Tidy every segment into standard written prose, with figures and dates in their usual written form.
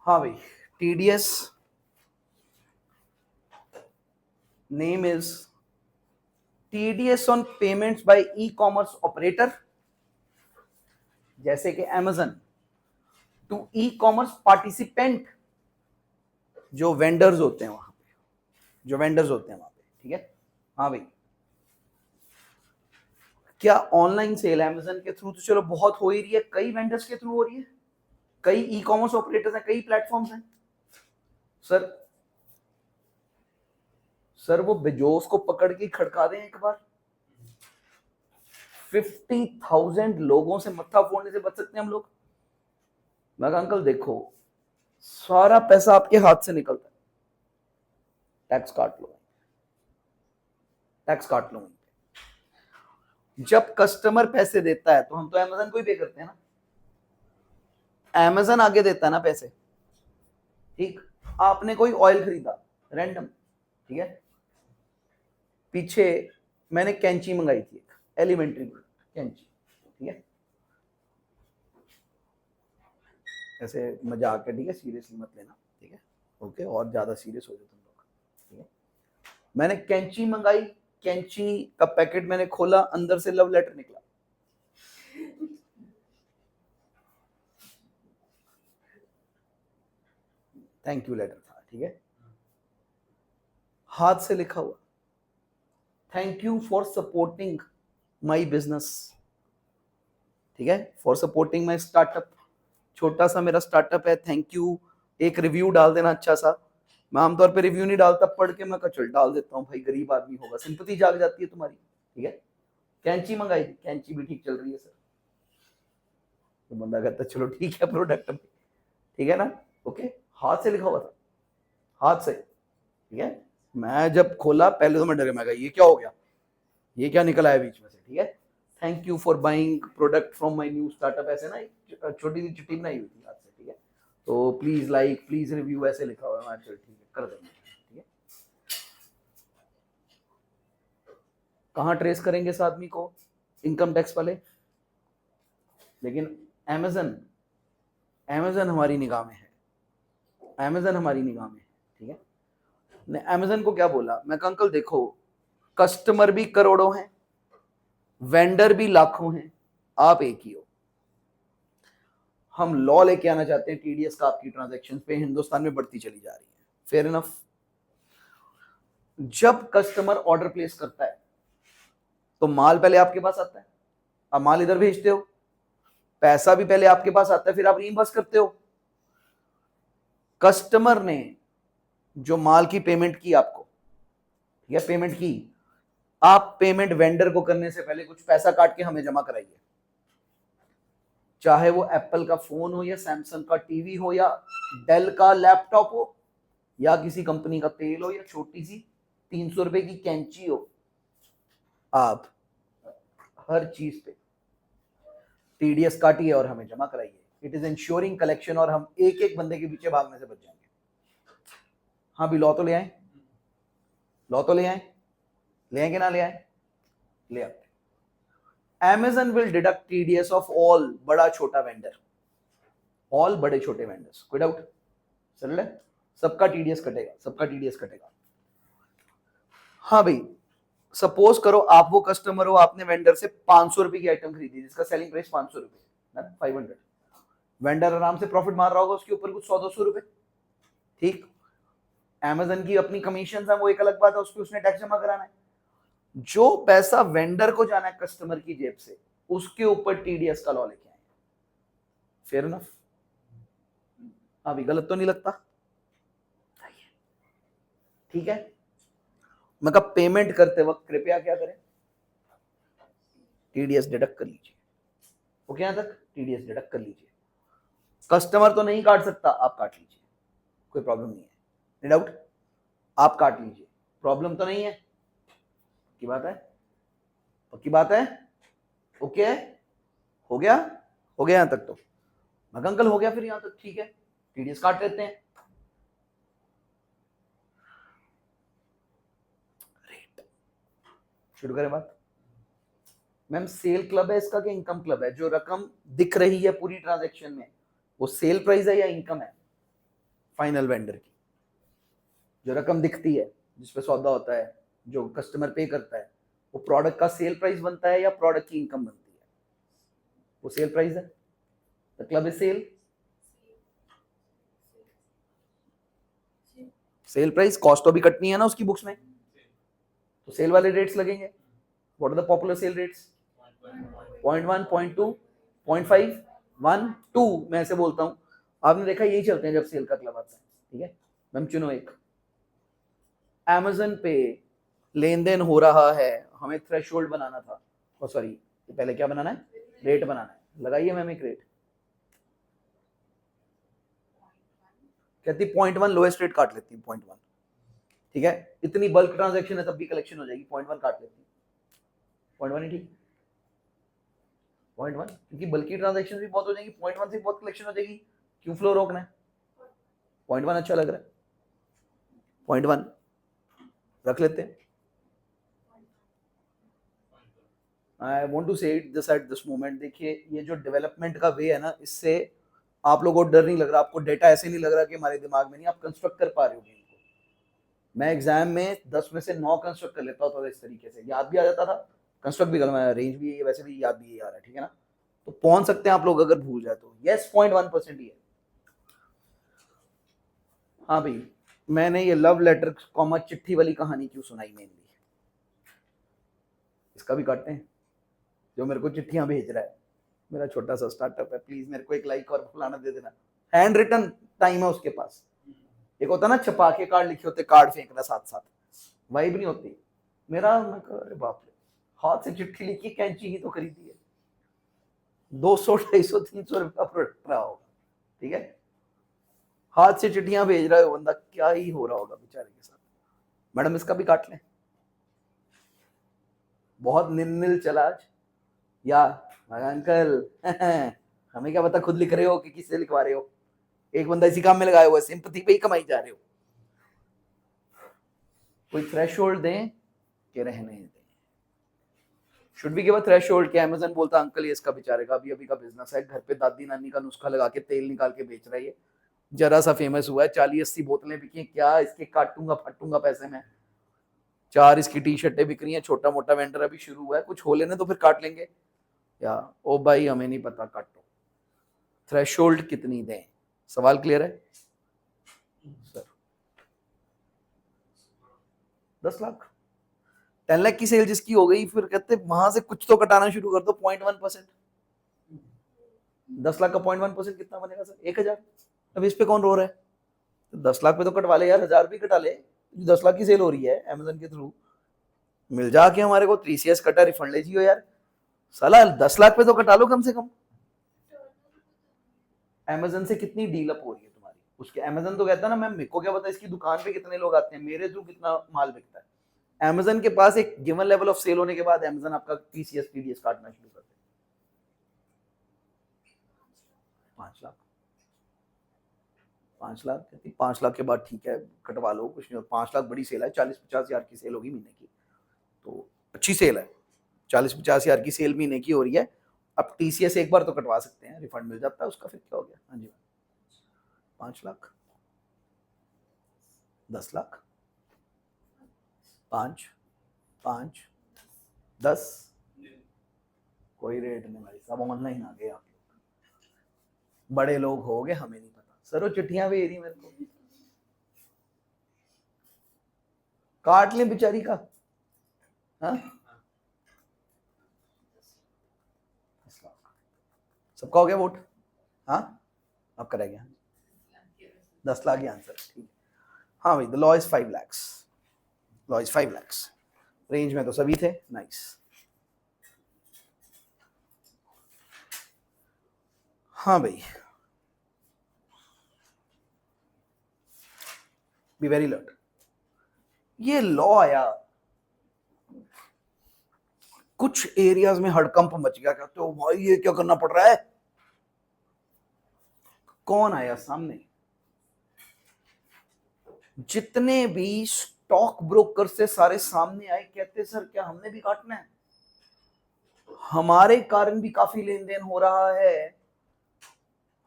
हाँ भाई, TDS name is TDS on payments by e commerce operator, जैसे कि Amazon, to e commerce participant, जो वेंडर्स होते हैं वहां पे, जो वेंडर्स होते हैं वहां पे, ठीक है। हाँ भाई, क्या ऑनलाइन सेल अमेजन के थ्रू तो चलो बहुत हो ही रही है, कई वेंडर्स के थ्रू हो रही है, कई ई कॉमर्स ऑपरेटर्स हैं, कई प्लेटफॉर्म्स हैं। सर सर वो बेजोस को पकड़ के खड़का दें एक बार, 50,000 लोगों से मत्था फोड़ने से बच सकते हैं हम लोग। मैं कहा अंकल देखो, सारा पैसा आपके हाथ से निकलता है, टैक्स काट लो, टैक्स काट लो। जब कस्टमर पैसे देता है तो हम तो अमेजन को ही पे करते हैं ना, अमेजन आगे देता है ना पैसे। ठीक, आपने कोई ऑयल खरीदा रैंडम, ठीक है, पीछे मैंने कैंची मंगाई थी, एक एलिमेंट्री कैंची, ठीक है, ऐसे मजाक है, ठीक है, सीरियसली मत लेना, ठीक है, ओके, और ज्यादा सीरियस हो जाए तुम लोग, ठीक है। मैंने कैंची मंगाई, कैंची का पैकेट मैंने खोला, अंदर से लव लेटर निकला। थैंक यू लेटर था, ठीक है, हाथ से लिखा हुआ, thank you for supporting my business, ठीक है, फॉर सपोर्टिंग माई स्टार्टअप, छोटा सा मेरा स्टार्टअप है, थैंक यू। एक रिव्यू डाल देना अच्छा सा, मैं आमतौर पे रिव्यू नहीं डालता, पढ़ के मैं चल डाल देता हूँ, भाई गरीब आदमी होगा, सिंपैथी जाग जाती है तुम्हारी, ठीक है। कैंची मंगाई थी, कैंची भी ठीक चल रही है सर, तो बंदा कहता चलो ठीक है, प्रोडक्ट ठीक है ना, ओके, हाथ से लिखा हुआ था, हाथ से, ठीक है। मैं जब खोला पहले तो मैं डर, मैं कहा ये क्या हो गया, ये क्या निकल आया बीच में से, ठीक है, thank you for buying product from my new startup, ऐसे ना छोटी सी चिट्ठी बनाई हुई थी हाथ से, ठीक है, तो प्लीज लाइक प्लीज रिव्यू ऐसे लिखा हुआ है, चल ठीक है कर देंगे, ठीक है। कहाँ ट्रेस करेंगे इस आदमी को, इनकम टैक्स वाले, लेकिन अमेजन, अमेजन हमारी निगाह में है, अमेजन हमारी निगाह में है, ठीक है। ने अमेजन को क्या बोला, मैं कहा अंकल देखो, कस्टमर भी करोड़ों हैं, वेंडर भी लाखों हैं, आप एक ही हो, हम लॉ लेके आना चाहते हैं टीडीएस का आपकी ट्रांजैक्शन पे, हिंदुस्तान में बढ़ती चली जा रही है, फेयर इनफ। जब कस्टमर ऑर्डर प्लेस करता है तो माल पहले आपके पास आता है, आप माल इधर भेजते हो, पैसा भी पहले आपके पास आता है, फिर आप रीइंबर्स करते हो। कस्टमर ने जो माल की पेमेंट की आपको, ठीक है, पेमेंट की, आप पेमेंट वेंडर को करने से पहले कुछ पैसा काट के हमें जमा कराइए, चाहे वो एप्पल का फोन हो या सैमसंग का टीवी हो या डेल का लैपटॉप हो या किसी कंपनी का तेल हो या छोटी सी 300 रुपए की कैंची हो, आप हर चीज पे टीडीएस काटिए और हमें जमा कराइए, इट इज इंश्योरिंग कलेक्शन, और हम एक एक बंदे के पीछे भागने से बच जाएंगे। हाँ भी लॉ तो ले आए, लॉ तो ले आए, ले आए कि ना ले आए, ले आते। Amazon will deduct TDS of all, बड़ा छोटा वेंडर, ऑल बड़े छोटे वेंडर्स, कोई डाउट, चल रहा, सबका टीडीएस कटेगा, सबका टीडीएस कटेगा। हाँ भाई, सपोज करो आप वो कस्टमर हो, आपने वेंडर से 500 रुपए की आइटम खरीदी जिसका सेलिंग प्राइस 500 रुपए, 500, वेंडर आराम से प्रॉफिट मार रहा होगा उसके ऊपर कुछ 100-200 रुपए, ठीक। अमेजन की अपनी कमीशन है, वो एक अलग बात है, उस पर उसने टैक्स जमा कराना है, जो पैसा वेंडर को जाना है कस्टमर की जेब से, उसके ऊपर टीडीएस का लॉ लेके आए, फेयर इनफ। अभी गलत तो नहीं लगता, ठीक है। मैं कहा पेमेंट करते वक्त कृपया क्या करें, टीडीएस डिडक्ट कर लीजिए, ओके, यहां तक टीडीएस डिडक्ट कर लीजिए, कस्टमर तो नहीं काट सकता, आप काट लीजिए, कोई प्रॉब्लम नहीं है, नो डाउट, आप काट लीजिए, प्रॉब्लम तो नहीं है, की बात है, पक्की बात है, ओके है, हो गया, हो गया यहां तक तो, मैं अंकल हो गया फिर यहां तक, ठीक है, टीडीएस काट लेते हैं। शुरू करें बात, मैम सेल क्लब है इसका कि इनकम क्लब है, जो रकम दिख रही है पूरी ट्रांजैक्शन में वो सेल प्राइस है या इनकम है, फाइनल वेंडर की, जो रकम दिखती है जिसपे सौदा होता है, जो कस्टमर पे करता है, वो प्रोडक्ट का सेल प्राइस बनता है या प्रोडक्ट की इनकम बनती है? वो सेल प्राइस है। The club is sale. Sale price, cost तो भी कटनी है ना उसकी बुक्स में, तो सेल वाले रेट्स लगेंगे। What are the popular sale rates? 0.1, 0.2, 0.5, 1, 2। मैं ऐसे बोलता हूँ, आपने देखा यही चलते हैं जब सेल का क्लब आता है। ठीक है, मैम चुनो एक। Amazon पे लेन देन हो रहा है, हमें थ्रेशोल्ड बनाना था, सॉरी पहले क्या बनाना है? रेट बनाना है। लगाइए मैम एक रेट। कहती 0.1 लोएस्ट रेट काट लेती है, 0.1। ठीक है, इतनी बल्क ट्रांजैक्शन है तब भी कलेक्शन हो जाएगी, 0.1 काट लेती है। 0.1 ही ठीक, 0.1, क्योंकि बल्कि ट्रांजैक्शन भी बहुत हो जाएगी, 0.1 से बहुत कलेक्शन हो जाएगी, क्यों फ्लो रोकना है? 0.1 अच्छा लग रहा है, 0.1 रख लेते हैं। आई वॉन्ट टू से it this at this moment. देखिए ये जो डेवलपमेंट का वे है ना, इससे आप लोगों को डर नहीं लग रहा, आपको डेटा ऐसे नहीं लग रहा कि हमारे दिमाग में नहीं, आप कंस्ट्रक्ट कर पा रहे हो गेम को। मैं एग्जाम में 10 में से 9 कंस्ट्रक्ट कर लेता था, इस तरीके से याद भी आ जाता था, कंस्ट्रक्ट भी कर, मैं रेंज भी वैसे भी याद भी आ रहा है। ठीक है ना, तो पहुंच सकते हैं आप लोग अगर भूल जाए तो। यस 0.1% ही है। हाँ भाई, मैंने ये लव लेटर कॉमा चिट्ठी वाली कहानी क्यों सुनाई मेनली, इसका भी काटते हैं। जो मेरे को चिट्ठियां भेज रहा है, मेरा छोटा सा स्टार्टअप है, प्लीज मेरे को एक लाइक और फलाना दे देना। हैंड रिटन टाइम है उसके पास। एक होता ना छपा के कार्ड लिखे होते, कार्ड फेंकना साथ साथ, वाइब नहीं होती। मेरा मैं अरे बाप रे, हाथ से चिट्ठी लिखी, कैंची ही तो खरीदी है, 200, 250, 300 रुपया प्रोडक्ट रहा होगा। ठीक है, हाथ से चिट्ठियां भेज रहा है बंदा, क्या ही हो रहा होगा बेचारे के साथ। मैडम इसका भी काट लें। बहुत निन्निल चला आज, या अंकल हमें क्या पता खुद लिख रहे हो कि किससे लिखवा रहे हो, एक बंदा इसी काम में लगाया हुआ है, सिंपैथी पे ही कमाई जा रहे हो। कोई थ्रेशोल्ड दें कि रहने दें? Should be give a threshold. कि अमेज़न बोलता अंकल ये इसका बेचारे का अभी अभी का बिजनेस है, घर पे दादी नानी का नुस्खा लगा के तेल निकाल के बेच रहा है, जरा सा फेमस हुआ है, 40-80 बोतलें बिकी, क्या इसके काटूंगा फटूंगा पैसे में। 4 इसकी टी शर्टें बिक रही हैं, छोटा मोटा वेंडर अभी शुरू हुआ है, कुछ हो लेने तो फिर काट लेंगे। या ओ भाई हमें नहीं पता, काटो। थ्रेशोल्ड कितनी दें? सवाल क्लियर है सर? 10 लाख। 10 लाख की सेल जिसकी हो गई, फिर कहते वहां से कुछ तो कटाना शुरू कर दो, 0.1%। 10 लाख का 0.1% कितना बनेगा सर? 1000। अब इस पे कौन रो रहा है? तो 10 लाख पे तो कटवा ले यार, 1000 भी कटा ले। 10 लाख की सेल हो रही है अमेजन के थ्रू, मिल जाके हमारे को 3CS कटा रिफंड ले जियो यार। साला 10 लाख पे तो कटा लो कम से कम। अमेजन से कितनी डील अप हो रही है तुम्हारी? उसके अमेजन तो कहता है ना मैम मेरे को क्या पता इसकी दुकान पे कितने लोग आते हैं, मेरे थ्रू कितना माल बिकता है। अमेजन के पास एक गिवन लेवल ऑफ सेल होने के बाद अमेजन आपका TCS TDS काटना शुरू कर दे। 5 लाख, 5 लाख कहती, 5 लाख के बाद ठीक है कटवा लो, कुछ नहीं। 5 लाख बड़ी सेल है, 40-50 हजार की सेल होगी महीने की, तो अच्छी सेल है। 40-50 हजार की सेल महीने की हो रही है। अब TCS एक बार तो कटवा सकते हैं, रिफंड मिल जाता है उसका, फिर क्या हो गया। हाँ जी, 5 लाख, 10 लाख, 5, 5, 10, कोई रेट नहीं भाई, सब ऑनलाइन आ गए। आप लोग बड़े लोग हो गए, हमें नहीं पता सर, वो चिट्ठियां भेज रही मेरे को, काट ले बेचारी का। हाँ, सबका हो गया वोट? हाँ, अब कराएंगे। 10 लाख ही आंसर, ठीक है। हाँ भाई, the law is 5 lakhs, law is 5 lakhs। Range में तो सभी थे, नाइस। हाँ भाई, बी वेरी अलर्ट। ये लॉ आया, कुछ एरियाज में हड़कंप मच गया, कहते हो भाई ये क्या करना पड़ रहा है। कौन आया सामने? जितने भी स्टॉक ब्रोकर से सारे सामने आए, कहते सर क्या हमने भी काटना है, हमारे कारण भी काफी लेन देन हो रहा है,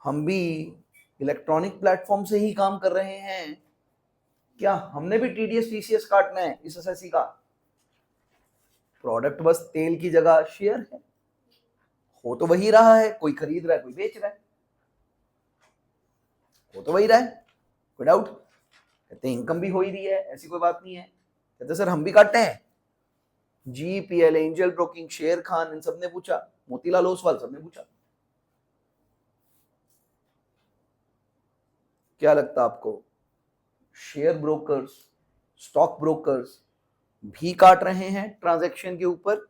हम भी इलेक्ट्रॉनिक प्लेटफॉर्म से ही काम कर रहे हैं। क्या हमने भी टीडीएस टीसीएस काटना है इस एसएससी का? प्रोडक्ट बस तेल की जगह शेयर है, हो तो वही रहा है, कोई खरीद रहा है कोई बेच रहा है, हो तो वही रहा है, कोई डाउट? कहते इनकम भी हो ही रही है, ऐसी कोई बात नहीं है। कहते सर हम भी काटते हैं। जीपीएल, एंजल ब्रोकिंग, शेर खान, इन सब ने पूछा, मोतीलाल ओसवाल सबने पूछा। क्या लगता आपको शेयर ब्रोकर्स, स्टॉक ब्रोकर्स भी काट रहे हैं ट्रांजैक्शन के ऊपर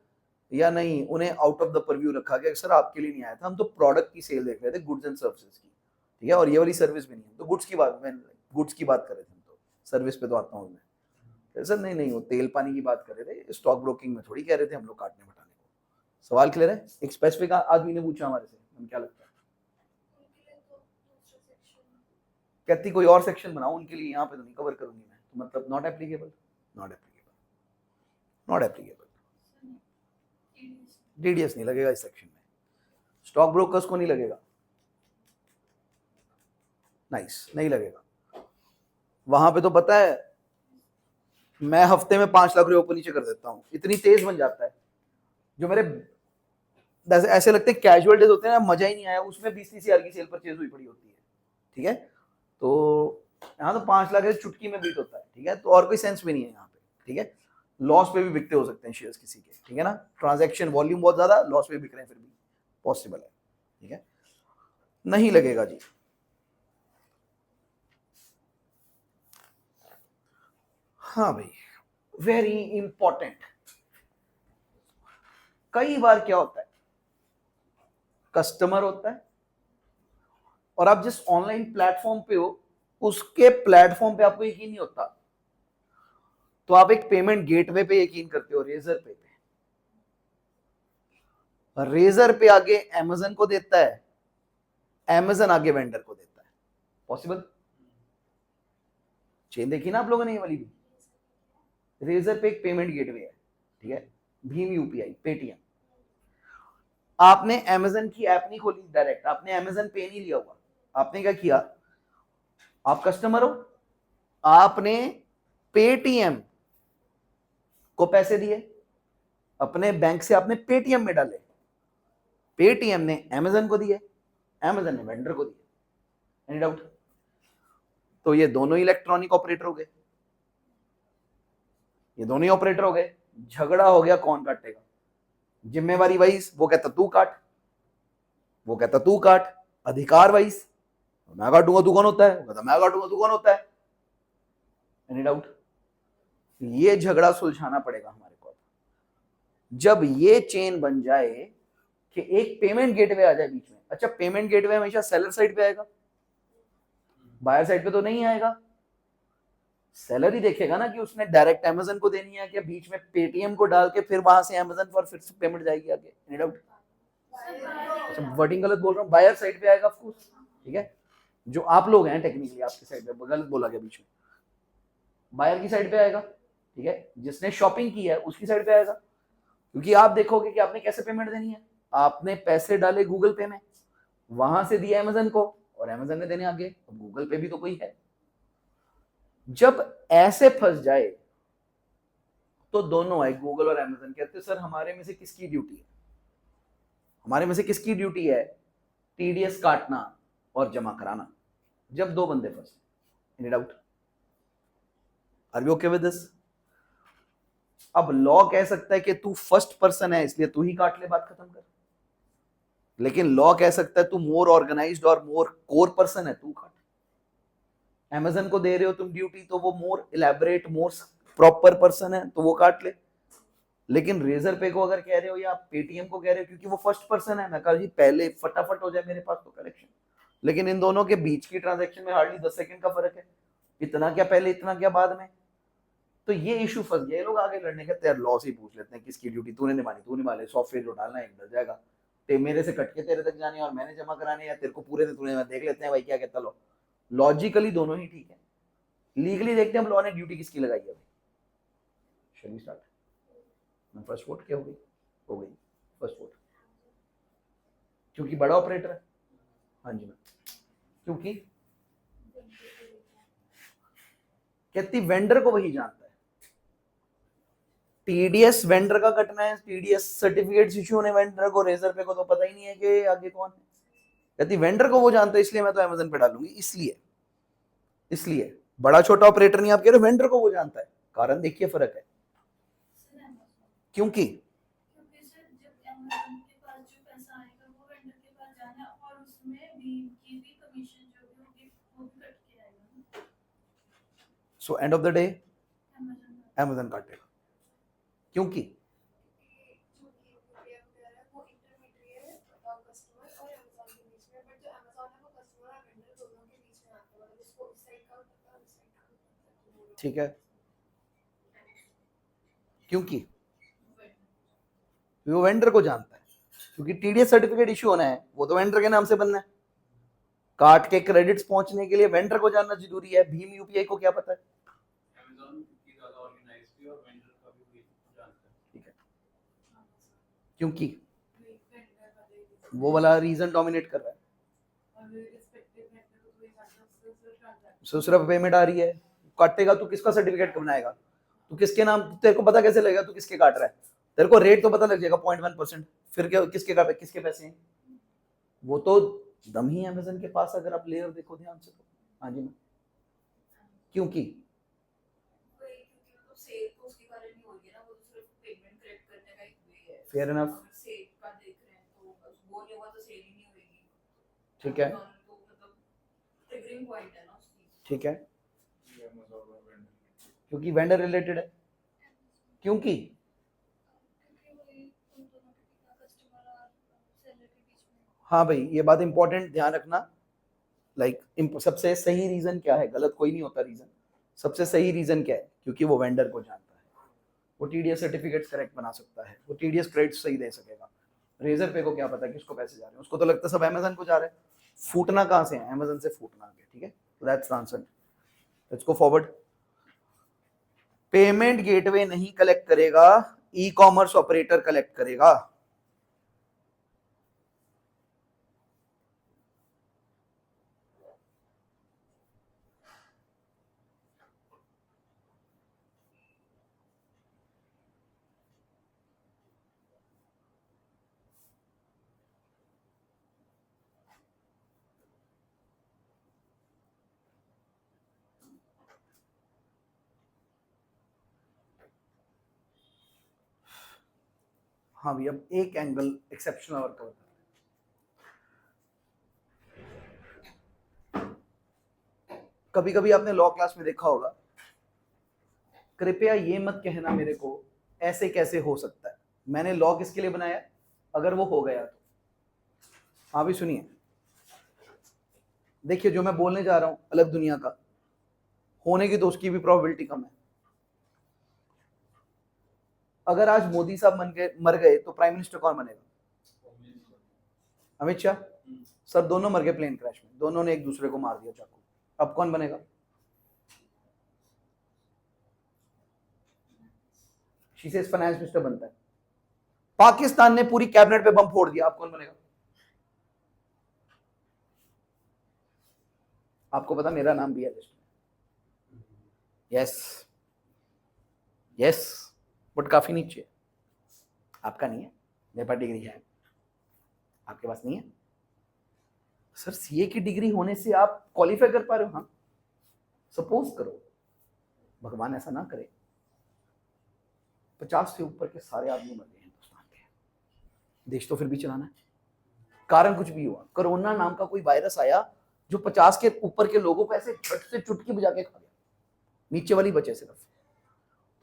या नहीं? उन्हें आउट ऑफ द परव्यू रखा गया, सर आपके लिए नहीं आया था, हम तो प्रोडक्ट की सेल देख रहे थे, गुड्स एंड सर्विसेज की, ठीक है, और ये वाली सर्विस भी नहीं है, तो गुड्स की बात कर रहे थे हम, तो सर्विस पे तो आता हूँ मैं। सर नहीं नहीं, वो तेल पानी की बात कर रहे थे, स्टॉक ब्रोकिंग में थोड़ी कह रहे थे हम लोग काटने बटाने को। सवाल क्लियर है? एक स्पेसिफिक आदमी ने पूछा हमारे से, हम क्या लगता है? कहती कोई और सेक्शन बनाओ उनके लिए, यहाँ पे तो नहीं कवर करूंगी मैं, तो मतलब not applicable, not applicable, not applicable. DDS नहीं लगेगा इस सेक्शन में, स्टॉक ब्रोकर्स को नहीं लगेगा, नाइस, नहीं लगेगा। वहां पे तो पता है मैं हफ्ते में 5 लाख रुपए ऊपर नीचे कर देता हूँ, इतनी तेज बन जाता है। जो मेरे ऐसे लगते हैं कैजुअल डेज होते हैं ना, मजा ही नहीं आया, उसमें 20-30 हजार की सेल परचेज हुई पड़ी होती है, ठीक है। तो यहाँ तो 5 लाख चुटकी में बीट होता है, ठीक है, तो और कोई सेंस भी नहीं है यहाँ पे, ठीक है। लॉस पे भी बिकते हो सकते हैं शेयर्स किसी के, ठीक है ना, ट्रांजैक्शन वॉल्यूम बहुत ज्यादा, लॉस पे बिक रहे हैं, फिर भी पॉसिबल है, ठीक है, नहीं लगेगा जी। हाँ भाई, वेरी इंपॉर्टेंट। कई बार क्या होता है, कस्टमर होता है और आप जिस ऑनलाइन प्लेटफॉर्म पे हो उसके प्लेटफॉर्म पे आपको यकीन नहीं होता, तो आप एक पेमेंट गेटवे पे यकीन करते हो, रेजर पे। रेजर पे आगे अमेजन को देता है, अमेजन आगे वेंडर को देता है, पॉसिबल? चेन देखी ना आप लोगों ने ये वाली भी? रेजर पे एक पेमेंट गेटवे है, ठीक है, भीम यूपीआई, पेटीएम। आपने अमेजन की ऐप नहीं खोली डायरेक्ट, आपने अमेजन पे नहीं लिया हुआ, आपने क्या किया, आप कस्टमर हो, आपने पेटीएम को पैसे दिए, अपने बैंक से आपने पेटीएम में डाले, पेटीएम ने अमेजन को दिए, अमेजन ने वेंडर को दिए। Any doubt? तो ये दोनों इलेक्ट्रॉनिक ऑपरेटर हो गए, ये दोनों ही ऑपरेटर हो गए, झगड़ा हो गया कौन काटेगा, जिम्मेवारी वाइज वो कहता तू काट, वो कहता तू काट, अधिकार वाइज मैं काटूंगा तू कौन होता है, वो कहता मैं काटूंगा तू कौन होता है। Any doubt? ये झगड़ा सुलझाना पड़ेगा हमारे को। जब ये चेन बन जाए कि एक पेमेंट गेटवे आ जाए बीच में, अच्छा पेमेंट गेटवे हमेशा सेलर साइड पे आएगा, बायर साइड पे तो नहीं आएगा, सेलर ही देखेगा ना कि उसने डायरेक्ट अमेजन को देनी है, क्या बीच में पेटीएम को डाल के फिर वहां से अमेजन पर फिर से पेमेंट जाएगी आगे। Any doubt? अच्छा वर्डिंग गलत बोल रहा हूँ, बायर साइड पे आएगा ऑफकोर्स, ठीक है, जो आप लोग हैं टेक्निकली आपकी साइड पे, गलत बोला गया बीच में, बायर की साइड पे आएगा, ठीक है, जिसने शॉपिंग की है उसकी साइड पे आएगा, क्योंकि आप देखोगे कि आपने कैसे पेमेंट देनी है, आपने पैसे डाले गूगल पे में, वहां से दिया अमेजन को और अमेजन ने देने आगे, अब गूगल पे भी तो कोई है। जब ऐसे फंस जाए तो दोनों आए, गूगल और अमेजन, कहते सर हमारे में से किसकी ड्यूटी है, हमारे में से किसकी ड्यूटी है टीडीएस काटना और जमा कराना, जब दो बंदे फंसे। Any doubt? Are you okay with this? अब लॉ कह सकता है कि तू फर्स्ट पर्सन है इसलिए तू ही काट ले, बात खत्म कर, लेकिन लॉ कह सकता है तू मोर ऑर्गेनाइज्ड और मोर कोर पर्सन है, तू काट। अमेजन को दे रहे हो तुम ड्यूटी तो वो मोर इलेबरेट, मोर प्रॉपर पर्सन है तो वो काट ले, लेकिन रेजर पे को अगर कह रहे हो या पेटीएम को कह रहे हो क्योंकि वो फर्स्ट पर्सन है, मैं कहा जी पहले फटाफट हो जाए मेरे पास तो कलेक्शन, लेकिन इन दोनों के बीच की ट्रांजैक्शन में हार्डली 10 सेकंड का फर्क है, इतना क्या पहले इतना क्या बाद में, तो ये इशू फंस गया। ये लोग आगे लड़ने के तैयार, लॉ से ही पूछ लेते हैं किसकी ड्यूटी तूने निभानी, तू निभा ले, सॉफ्टवेयर जो डालना है डर जाएगा, ते मेरे से कट के तेरे तक जाने और मैंने जमा कराने, या तेरे को पूरे से तूने, देख लेते हैं भाई क्या कहता लॉ। लॉजिकली दोनों ही ठीक है, लीगली देखते हैं हम लॉ ने ड्यूटी किसकी लगाई है। Shall we start? मैं फर्स्ट वोट क्या हो गई, हो गई फर्स्ट वोट, क्योंकि बड़ा ऑपरेटर है। हाँ जी मैम, क्योंकि कहती वेंडर को वही जानता है। टीडीएस वेंडर का कटना है, टीडीएस सर्टिफिकेट इश्यू होने वेंडर को, रेजर पे को तो पता ही नहीं है कि आगे कौन है। कहती वेंडर को वो जानता है, इसलिए मैं तो अमेजन पे डालूंगी। इसलिए बड़ा छोटा ऑपरेटर नहीं, आप कह रहे हो वेंडर को वो जानता है। कारण देखिए फर्क है, क्योंकि so end of the day Amazon काटेगा, क्योंकि ठीक है, क्योंकि वो वेंडर को जानता है, क्योंकि टीडीएस सर्टिफिकेट इश्यू होना है वो तो वेंडर के नाम से बनना है। कार्ड के क्रेडिट्स पहुंचने के लिए वेंडर को जानना जरूरी है। भीम यूपीआई को क्या पता है? ठीक है, क्योंकि वो वाला रीजन डोमिनेट कर रहा है। सो सिर्फ पेमेंट आ रही है, काटेगा तो किसका सर्टिफिकेट बनाएगा? तो किसके नाम, तेरे को पता कैसे लगेगा तू किसके काट रहा है? तेरे को रेट तो पता लग जाएगा 0.1%, फिर क्या किसके पैसे हैं? वो तो दम ही अमेजन के पास, अगर आप लेयर देखो ध्यान से तो। हाँ जी मैम, क्योंकि फेयर इनफ, ठीक है, ठीक है, क्योंकि वेंडर रिलेटेड है, क्योंकि हाँ भाई ये बात इंपॉर्टेंट ध्यान रखना। लाइक सबसे सही रीजन क्या है? गलत कोई नहीं होता रीजन, सबसे सही रीजन क्या है? क्योंकि वो वेंडर को जानता है, वो टीडीएस सर्टिफिकेट्स करेक्ट बना सकता है, वो टीडीएस क्रेडिट सही दे सकेगा। रेजर पे को क्या पता किसको पैसे जा रहे हैं? उसको तो लगता है सब अमेजन को जा रहे हैं। फूटना कहाँ से है? अमेजन से फूटना आगे, ठीक है। That's the answer. Let's go forward. Payment gateway नहीं कलेक्ट करेगा, ई कॉमर्स ऑपरेटर कलेक्ट करेगा। हाँ भैया, अब एक एंगल एक्सेप्शन और कवर करते हैं। कभी कभी आपने लॉ क्लास में देखा होगा, कृपया ये मत कहना मेरे को ऐसे कैसे हो सकता है। मैंने लॉ किसके लिए बनाया? अगर वो हो गया तो। हाँ भी सुनिए, देखिए जो मैं बोलने जा रहा हूं अलग दुनिया का, होने की तो उसकी भी प्रोबेबिलिटी कम है। अगर आज मोदी साहब मर गए तो प्राइम मिनिस्टर कौन बनेगा? अमित शाह। सर दोनों मर गए प्लेन क्रैश में, दोनों ने एक दूसरे को मार दिया चाकू। अब कौन बनेगा? शी सेज फाइनेंस मिनिस्टर बनता है। पाकिस्तान ने पूरी कैबिनेट पे बम फोड़ दिया, आप कौन बनेगा? आपको पता मेरा नाम भी है लिस्ट में। यस यस, बट काफी नीचे है। आपका नहीं है, मेरे पास डिग्री है, आपके पास नहीं है। सर सीए की डिग्री होने से आप क्वालिफाई कर पा रहे हो? हाँ, सपोज करो, भगवान ऐसा ना करे, 50 से ऊपर के सारे आदमी मर गए हिंदुस्तान के, देश तो फिर भी चलाना है। कारण कुछ भी हुआ, कोरोना नाम का कोई वायरस आया जो 50 के ऊपर के लोगों को ऐसे झट से चुटकी बजा के खा गया, नीचे वाली बचे सिर्फ।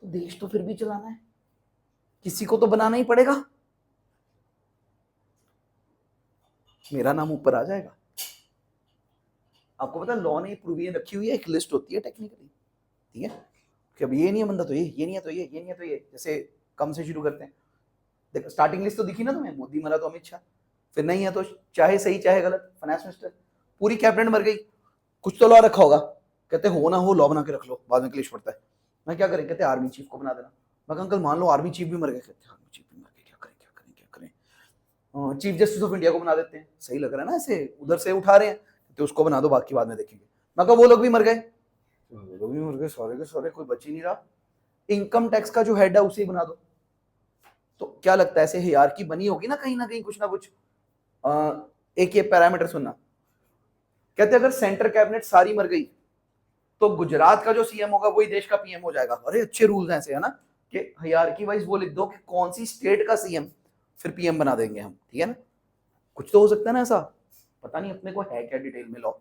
तो देश तो फिर भी चलाना है, किसी को तो बनाना ही पड़ेगा। मेरा नाम ऊपर आ जाएगा। आपको पता है लॉ ने प्रूवियन रखी हुई है, एक लिस्ट होती है टेक्निकली, ठीक है, कि अब ये नहीं है बंदा तो ये नहीं है तो ये नहीं है तो ये, जैसे कम से शुरू करते हैं। देखो स्टार्टिंग लिस्ट तो दिखी ना तुम्हें, मोदी मरा तो अमित शाह, फिर नहीं है तो चाहे सही चाहे गलत फाइनेंस मिनिस्टर, पूरी कैबिनेट मर गई। कुछ तो लॉ रखा होगा, कहते हो ना हो लॉ बना के रख लो, बाद में क्लेश पड़ता है। मैं क्या करें? कहते आर्मी चीफ को बना देना। मैं अंकल मान लो आर्मी चीफ भी मर गए, कहते आर्मी चीफ भी मर गए, क्या करें? चीफ जस्टिस ऑफ इंडिया को बना देते हैं, सही लग रहा है ना, ऐसे उधर से उठा रहे हैं तो उसको बना दो, बाकी बाद में देखेंगे। मगर वो लोग भी मर गए, वो लोग भी मर गए, सारे के सारे, कोई बच ही नहीं रहा। इनकम टैक्स का जो हेड है उसे ही बना दो। तो क्या लगता है ऐसे हियरार्की बनी होगी ना कहीं कुछ ना कुछ। एक ये पैरामीटर सुनना, कहते अगर सेंटर कैबिनेट सारी मर गई तो गुजरात का जो सीएम होगा वही देश का पीएम हो जाएगा। अरे अच्छे रूल्स हैं ऐसे, है ना, कि हियरार्की वाइज वो लिख दो कि कौन सी स्टेट का सीएम फिर पीएम बना देंगे हम, ठीक है ना। कुछ तो हो सकता है ना ऐसा, पता नहीं अपने को है क्या डिटेल में लॉ।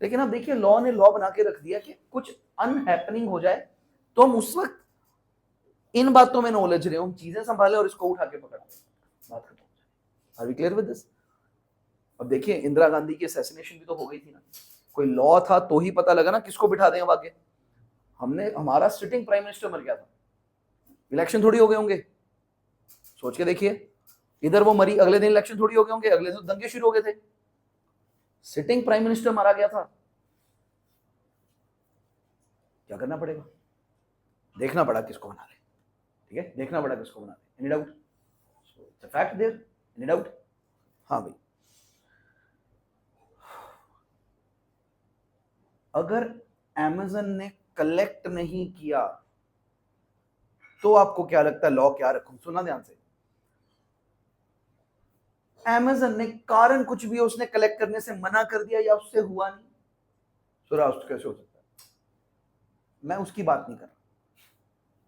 लेकिन अब देखिए लॉ ने लॉ बना के रख दिया कि कुछ अनहैपनिंग हो जाए तो हम उस वक्त इन बातों में न उलझ रहे, हम चीजें संभाले और इसको उठा के पकड़ा, बात खत्म। Are we clear with this? अब देखिए इंदिरा गांधी की असैसिनेशन भी तो हो गई थी ना, कोई लॉ था तो ही पता लगा ना किसको बिठा दें आगे। हमने, हमारा सिटिंग प्राइम मिनिस्टर मर गया था, इलेक्शन थोड़ी हो गए होंगे, सोच के देखिए। इधर वो मरी, अगले दिन इलेक्शन थोड़ी हो गए होंगे, अगले दिन दंगे शुरू हो गए थे। सिटिंग प्राइम मिनिस्टर मारा गया था, क्या करना पड़ेगा, देखना पड़ा किसको बना रहे, ठीक है, देखना पड़ा किसको बना रहे। Any doubt? Fact there, any doubt? हाँ भाई, अगर अमेज़न ने कलेक्ट नहीं किया तो आपको क्या लगता है लॉ क्या रखूं? सुना ध्यान से, अमेज़न ने कारण कुछ भी उसने कलेक्ट करने से मना कर दिया या उससे हुआ नहीं, सुराष्ट्र कैसे हो सकता है? मैं उसकी बात नहीं कर रहा।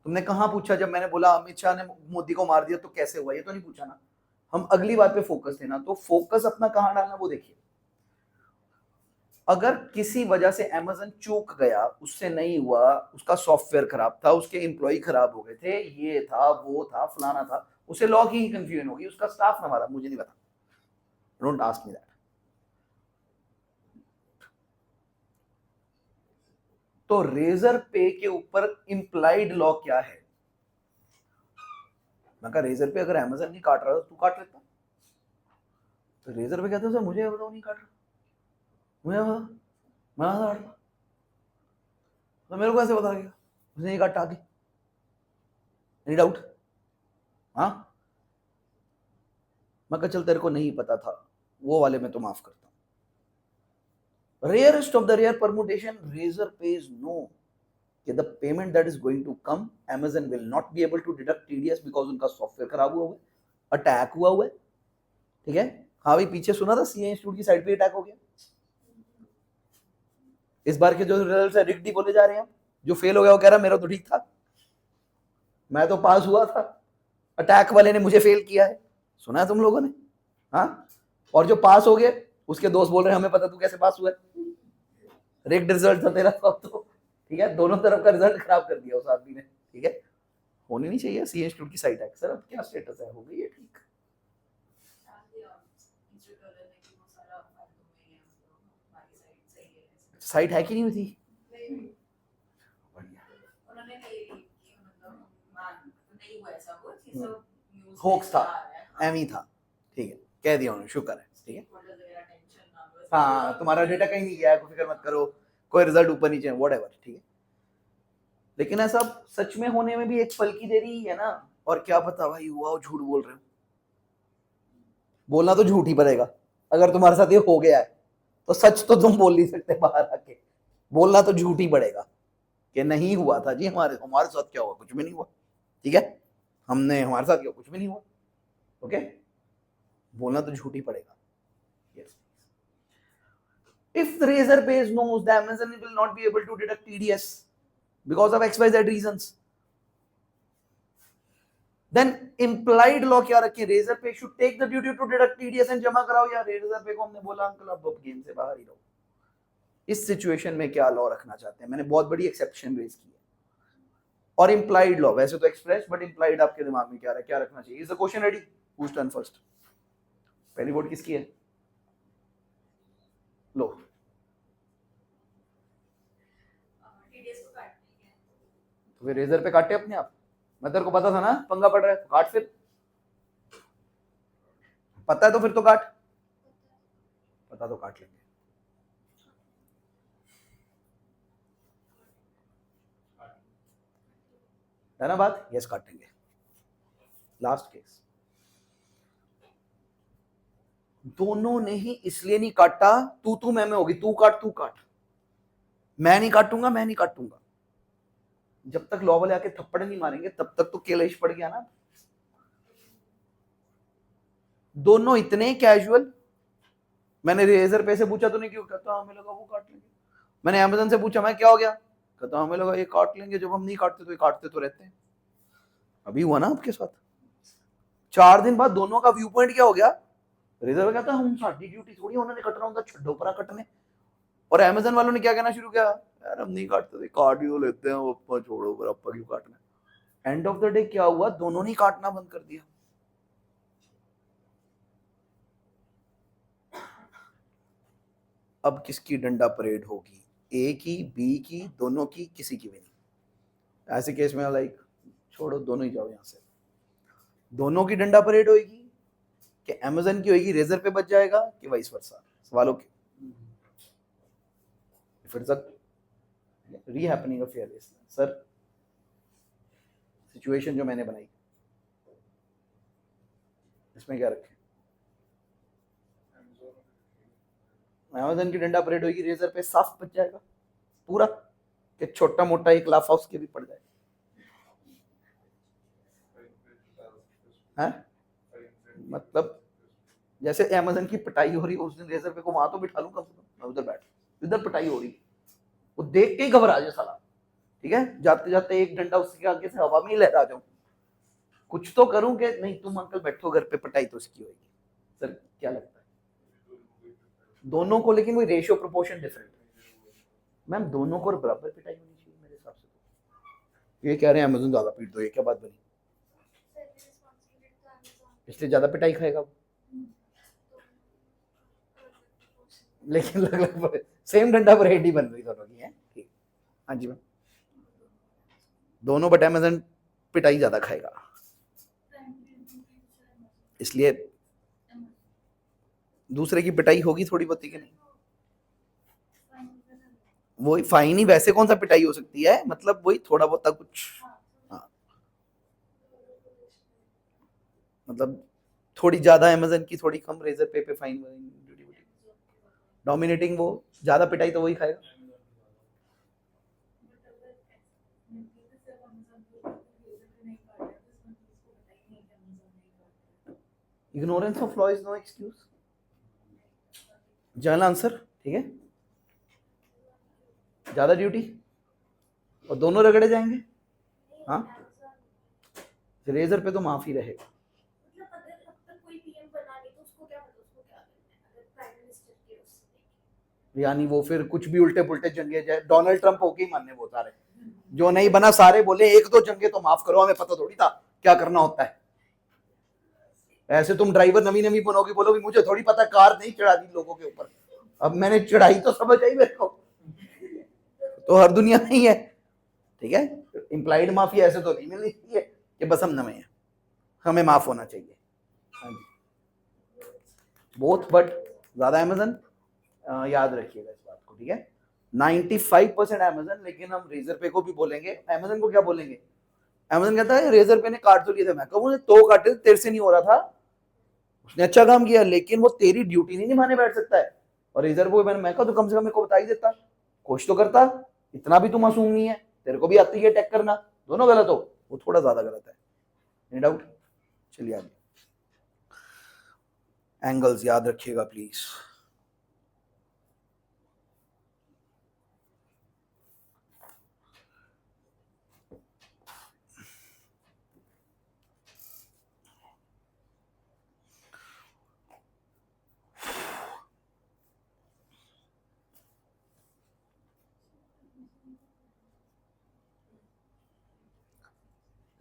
तुमने कहां पूछा जब मैंने बोला अमित शाह ने मोदी को मार दिया तो कैसे हुआ, ये तो नहीं पूछा ना। हम अगली बात पे फोकस थे ना, तो फोकस अपना कहां डालना वो देखिए। अगर किसी वजह से अमेज़न चूक गया, उससे नहीं हुआ, उसका सॉफ्टवेयर खराब था, उसके एम्प्लॉय खराब हो गए थे, ये था वो था फलाना था, उसे लॉ की ही कंफ्यूजन होगी, उसका स्टाफ ना मारा, मुझे नहीं पता, डोंट आस्क मी दैट। तो रेजर पे के ऊपर इंप्लाइड लॉ क्या है? मैं कहा रेजर पे अगर अमेज़न नहीं काट रहा तो तू काट लेता। तो रेजर पे कहते हो मुझे बताओ नहीं काट रहा, मुझे बता, मैं काट रहा, तो मेरे को ऐसे बता देगा उसने नहीं काटा आगे। Any doubt? हाँ, मैं कहा चल तेरे को नहीं पता था वो वाले में तो माफ करता हूं। Rarest of the rare permutation, razor page no, the payment that is going to come, Amazon will not be able to deduct TDS because उनका सॉफ्टवेयर खराब हुआ है, अटैक हुआ है, ठीक है। हाँ भाई, पीछे सुना था सीए इंस्टीट्यूट की साइट पे अटैक हो गया। इस बार के जो रिजल्ट्स है रिग्ड बोले जा रहे हैं, जो फेल हो गया वो कह रहा मेरा तो ठीक था, मैं तो पास हुआ था, अटैक वाले ने मुझे फेल किया है। सुना है तुम लोगों ने? हाँ, और जो पास हो गए उसके दोस्त बोल रहे हैं हमें पता तू कैसे पास हुआ है, रिग्ड रिजल्ट था तेरा सब, तो ठीक है, दोनों तरफ का रिजल्ट खराब कर दिया उस आदमी ने, ठीक है। होनी नहीं चाहिए सीए इंस्टीट्यूट की साइट है। सर अब क्या स्टेटस है, हो गई है ठीक? साइट है कि नहीं हुई थी? होक्स था, एम ही था, ठीक है, कह दिया उन्होंने, शुक्र है, ठीक है। हाँ, तुम्हारा डेटा कहीं नहीं गया है, फिक्र मत करो, कोई रिजल्ट ऊपर नीचे, व्हाटएवर, ठीक है। लेकिन ऐसा सच में होने में भी एक पल की देरी है ना, और क्या पता भाई हुआ हो, झूठ बोल रहे हो, बोलना तो झूठ ही पड़ेगा। अगर तुम्हारे साथ ये हो गया है तो सच तो तुम बोल नहीं सकते बाहर आके, बोलना तो झूठ ही पड़ेगा कि नहीं हुआ था जी, हमारे हमारे साथ क्या हुआ, कुछ भी नहीं हुआ, ठीक है, हमने हमारे साथ क्या, कुछ भी नहीं हुआ, ओके, बोलना तो झूठ ही पड़ेगा। Yes, if the Razorpay knows that Amazon will not be able to deduct TDS because of XYZ reasons, then implied law क्या रखें, Razorpay should take the duty to deduct TDS and जमा कराओ, या Razorpay को हमने बोला uncle अब game से बाहर ही रहो। इस सिचुएशन में क्या लॉ रखना चाहते हैं? मैंने बहुत बड़ी एक्सेप्शन रेज की है। और इंप्लाइड लॉ, वैसे तो एक्सप्रेस, बट इंप्लाइड आपके दिमाग में क्या है, क्या रखना चाहिए? Is the question ready? Whose turn first? पहली वोट किसकी है? लो, तो फिर रेजर पे काटे अपने आप। मैं तेरे को पता था ना पंगा पड़ रहा है, तो काट फिर, पता है तो फिर तो काट, पता तो काट लेंगे। है ना बात? यस, काटेंगे। लास्ट केस, दोनों ने ही इसलिए नहीं काटा, तू मैं में होगी, तू काट तू काट, मैं नहीं काटूंगा, मैं नहीं काटूंगा। जब तक लॉ वाले आके थप्पड़ नहीं मारेंगे तब तक तो केलेश पड़ गया ना। दोनों इतने कैजुअल। मैंने रेजर पे से पूछा तो नहीं, क्यों? कहता हमें लगा वो काट लेंगे। मैंने अमेजन से पूछा मैं क्या हो गया? कहता हमें लगा ये काट लेंगे, जब हम नहीं काटते तो ये काटते तो रहते हैं। अभी हुआ ना आपके साथ। 4 दिन बाद दोनों का व्यू पॉइंट क्या हो गया? रेजर कहता हम साडी ड्यूटी थोड़ी उन्होंने कटना होता, छड्डो परा कटने। और अमेजन वालों ने क्या कहना शुरू किया? यार हम नहीं काटते, काट ही तो लेते हैं, अपा छोड़ो पर, अपा क्यों काटना। एंड ऑफ द डे क्या हुआ? दोनों ने काटना बंद कर दिया। अब किसकी डंडा परेड होगी? ए की, बी की, दोनों की, किसी की भी नहीं। ऐसे केस में लाइक छोड़ो, दोनों ही जाओ यहां से। दोनों की डंडा परेड होगी कि अमेजन की होगी, रेजर पे बच जाएगा, कि वाइस वर्सा? सवालों के फिर तक रीहैपनिंग ऑफ फेयरलेस। सर सिचुएशन जो मैंने बनाई इसमें क्या रखें? अमेजन की डंडा परेड होगी, रेजर पे साफ बच जाएगा पूरा, कि छोटा मोटा एक लाफ हाउस के भी पड़ जाए। है? मतलब जैसे अमेजन की पिटाई हो रही है उस दिन रेजर पे को वहां तो बिठा लूं, कम से कम मैं उधर बैठ, इधर पिटाई हो रही, वो देख के ही घबरा जाए साला। ठीक है, जाते जाते एक डंडा उसके आगे से हवा में ही लहरा जाऊं, कुछ तो करूं कि नहीं तुम अंकल बैठो घर पे, पिटाई तो उसकी होगी। सर क्या लगता है? दोनों को, लेकिन वही रेशियो प्रोपोर्शन डिफरेंट। मैम दोनों को बराबर पिटाई होनी चाहिए मेरे हिसाब से। तो ये कह रहे हैं अमेजन ज्यादा पीट दो, ये क्या बात बनी? इसलिए ज्यादा पिटाई खाएगा वो। लेकिन लग सेम डंडा पर हेड ही बन रही दोनों की है। ठीक, हाँ जी मैम। दोनों, बट अमेजन पिटाई ज्यादा खाएगा, इसलिए दूसरे की पिटाई होगी थोड़ी बहुत कि नहीं। वही फाइन ही, वैसे कौन सा पिटाई हो सकती है, मतलब वही थोड़ा बहुत कुछ। हाँ, मतलब थोड़ी ज्यादा अमेजन की, थोड़ी कम रेजर पे फाइन। डोमिनेटिंग वो, ज्यादा पिटाई तो वही खाएगा। Ignorance of law is no excuse. General answer, ठीक है। ज्यादा ड्यूटी और दोनों रगड़े जाएंगे। हाँ, रेजर पे तो माफी रहेगा। यानी वो फिर कुछ भी उल्टे पुल्टे जंगे जाए, डोनाल्ड ट्रंप होके ही मानने वो सारे, जो नहीं बना सारे बोले एक दो जंगे तो माफ करो, हमें पता थोड़ी था क्या करना होता है। ऐसे तुम ड्राइवर नवी नवी बनोगे, बोलोगे मुझे थोड़ी पता, कार नहीं चढ़ा दी लोगों के ऊपर, अब मैंने चढ़ाई तो समझ आई मेरे को। तो हर दुनिया में ही है, ठीक है। इंप्लाइड माफी ऐसे तो नहीं मिलनी चाहिए कि बस हम नवे हैं, हमें माफ होना चाहिए। हाँ जी, बोथ, बट ज्यादा अमेजन। याद रखिएगा इस बात को, ठीक है। 95% अमेजन, लेकिन हम रेजर पे को भी बोलेंगे। अमेजन को क्या बोलेंगे? अमेजन कहता है रेजर पे ने काट तो लिए थे, मैं कहूँ तो काटे, तेरे से नहीं हो रहा था, उसने अच्छा काम किया, लेकिन वो तेरी ड्यूटी नहीं निभाने बैठ सकता है। और रेजर को मैं कहा तो कम से कम मेरे को बता ही देता, कोशिश तो करता, इतना भी तू मासूम नहीं है, तेरे को भी आती है अटैक करना। दोनों गलत हो, वो थोड़ा ज्यादा गलत है, नो डाउट। चलिए आगे, एंगल्स याद रखिएगा प्लीज।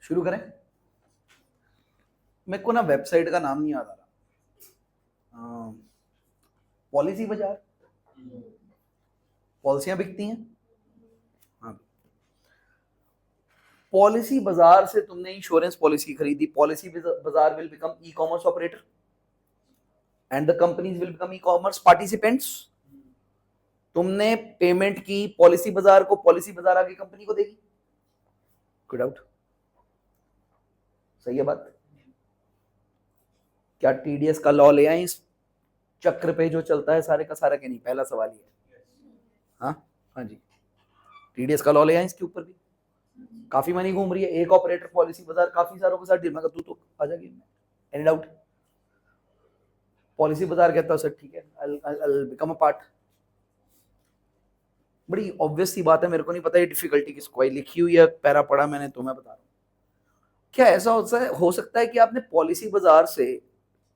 शुरू करें? मेरे को ना वेबसाइट का नाम नहीं याद आ रहा। पॉलिसी बाजार, पॉलिसियां बिकती हैं। हाँ, पॉलिसी बाजार से तुमने इंश्योरेंस पॉलिसी खरीदी, पॉलिसी बाजार will become E commerce operator and the companies will become e commerce participants. तुमने पेमेंट की पॉलिसी बाजार को, पॉलिसी बाजार आगे कंपनी को देगी। गुड आउट, सही है बात। क्या टीडीएस का लॉ ले आए इस चक्र पे जो चलता है सारे का सारा, के नहीं? पहला सवाल ये। हाँ हाँ जी, टीडीएस का लॉ ले आए इसके ऊपर भी, काफी मनी घूम रही है, एक ऑपरेटर पॉलिसी बाजार काफी सारों के साथ डील। मैं तू तो आ जा गेम में, एनी डाउट? पॉलिसी बाजार कहता है सर ठीक है, I'll become a part। बड़ी ऑब्वियस सी बात है, मेरे को नहीं पता ये डिफिकल्टी किसको आई, लिखी हुई है, पैरा पढ़ा मैंने तो मैं बता रहा हूँ। क्या ऐसा हो सकता है कि आपने पॉलिसी बाजार से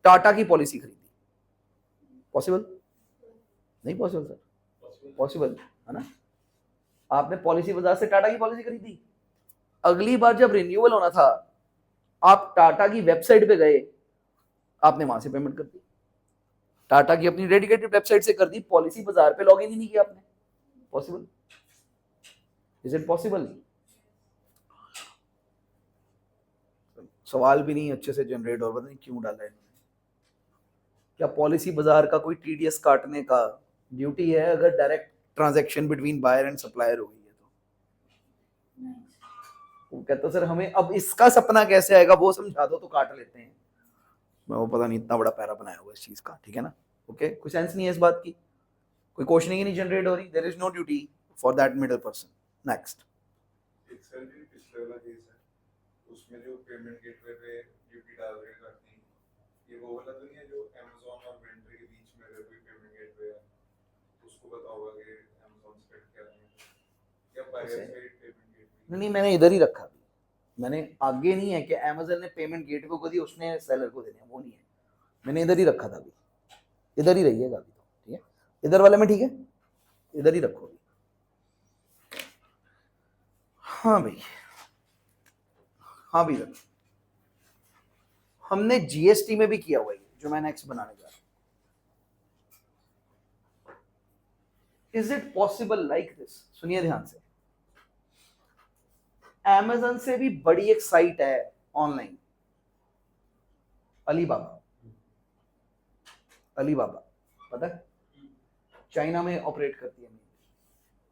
टाटा की पॉलिसी खरीदी? पॉसिबल नहीं? पॉसिबल सर, पॉसिबल है ना। आपने पॉलिसी बाजार से टाटा की पॉलिसी खरीदी, अगली बार जब रिन्यूअल होना था आप टाटा की वेबसाइट पे गए, आपने वहां से पेमेंट कर दी, टाटा की अपनी डेडिकेटेड वेबसाइट से कर दी, पॉलिसी बाजार पे लॉग इन ही नहीं किया आपने। पॉसिबल? Is it possible? सवाल भी नहीं अच्छे से जनरेट हो, पता नहीं क्यों डाला है। क्या पॉलिसी बाजार का कोई टीडीएस काटने का ड्यूटी है अगर direct transaction between buyer and supplier हो गई है तो? वो कहता सर हमें अब इसका सपना कैसे आएगा वो समझा दो तो काट लेते हैं। मैं वो पता नहीं इतना बड़ा पैरा बनाया हुआ इस चीज का, ठीक है ना। ओके, कोई सेंस नहीं है इस बात की, कोई क्वेश्चनिंग ही नहीं जनरेट हो रही। There is no duty for that middle person. Next, excel भी पिछले वाला केस है, उसमें जो पेमेंट गेटवे पे ड्यूटी डाल रहे करती, ये वो वाला तो नहीं है जो Amazon और वेंडर के बीच में अगर कोई पेमेंट गेटवे है उसको पता होगा कि Amazon से कट क्या है या बायर साइड पेमेंट गेटवे। नहीं मैंने इधर ही रखा, मैंने आगे नहीं है कि Amazon ने पेमेंट गेटवे को दी उसने सेलर को देने, वो नहीं है, मैंने इधर ही रखा था अभी, इधर ही रहिएगा अभी तो, ठीक है इधर वाले में, ठीक है इधर ही रखो। हाँ भाई, हाँ भैया, हमने जीएसटी में भी किया हुआ है जो मैं नेक्स्ट बनाने जा रहा हूं। Is it possible like this? सुनिए ध्यान से, Amazon से भी बड़ी एक साइट है ऑनलाइन, अलीबाबा। अलीबाबा पता है, चाइना में ऑपरेट करती है,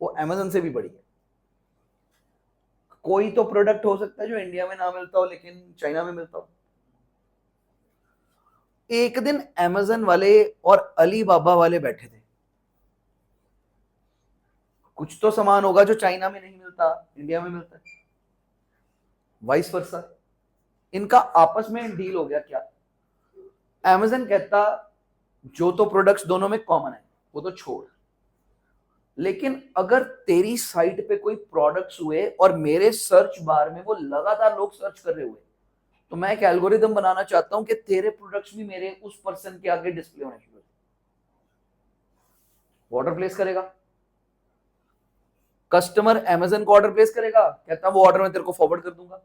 वो Amazon से भी बड़ी है। कोई तो प्रोडक्ट हो सकता है जो इंडिया में ना मिलता हो लेकिन चाइना में मिलता हो। एक दिन Amazon वाले और अलीबाबा वाले बैठे थे, कुछ तो सामान होगा जो चाइना में नहीं मिलता इंडिया में मिलता है, वाइस वर्सा। इनका आपस में डील हो गया क्या? Amazon कहता जो तो प्रोडक्ट्स दोनों में कॉमन है वो तो छोड़, लेकिन अगर तेरी साइट पे कोई प्रोडक्ट्स हुए और मेरे सर्च बार में वो लगातार लोग सर्च कर रहे हुए, तो मैं एक एल्गोरिदम बनाना चाहता हूं कि तेरे प्रोडक्ट्स भी मेरे उस पर्सन के आगे डिस्प्ले होने चाहिए। ऑर्डर प्लेस करेगा कस्टमर, Amazon को ऑर्डर प्लेस करेगा, कहता वो ऑर्डर मैं तेरे को फॉरवर्ड कर दूंगा,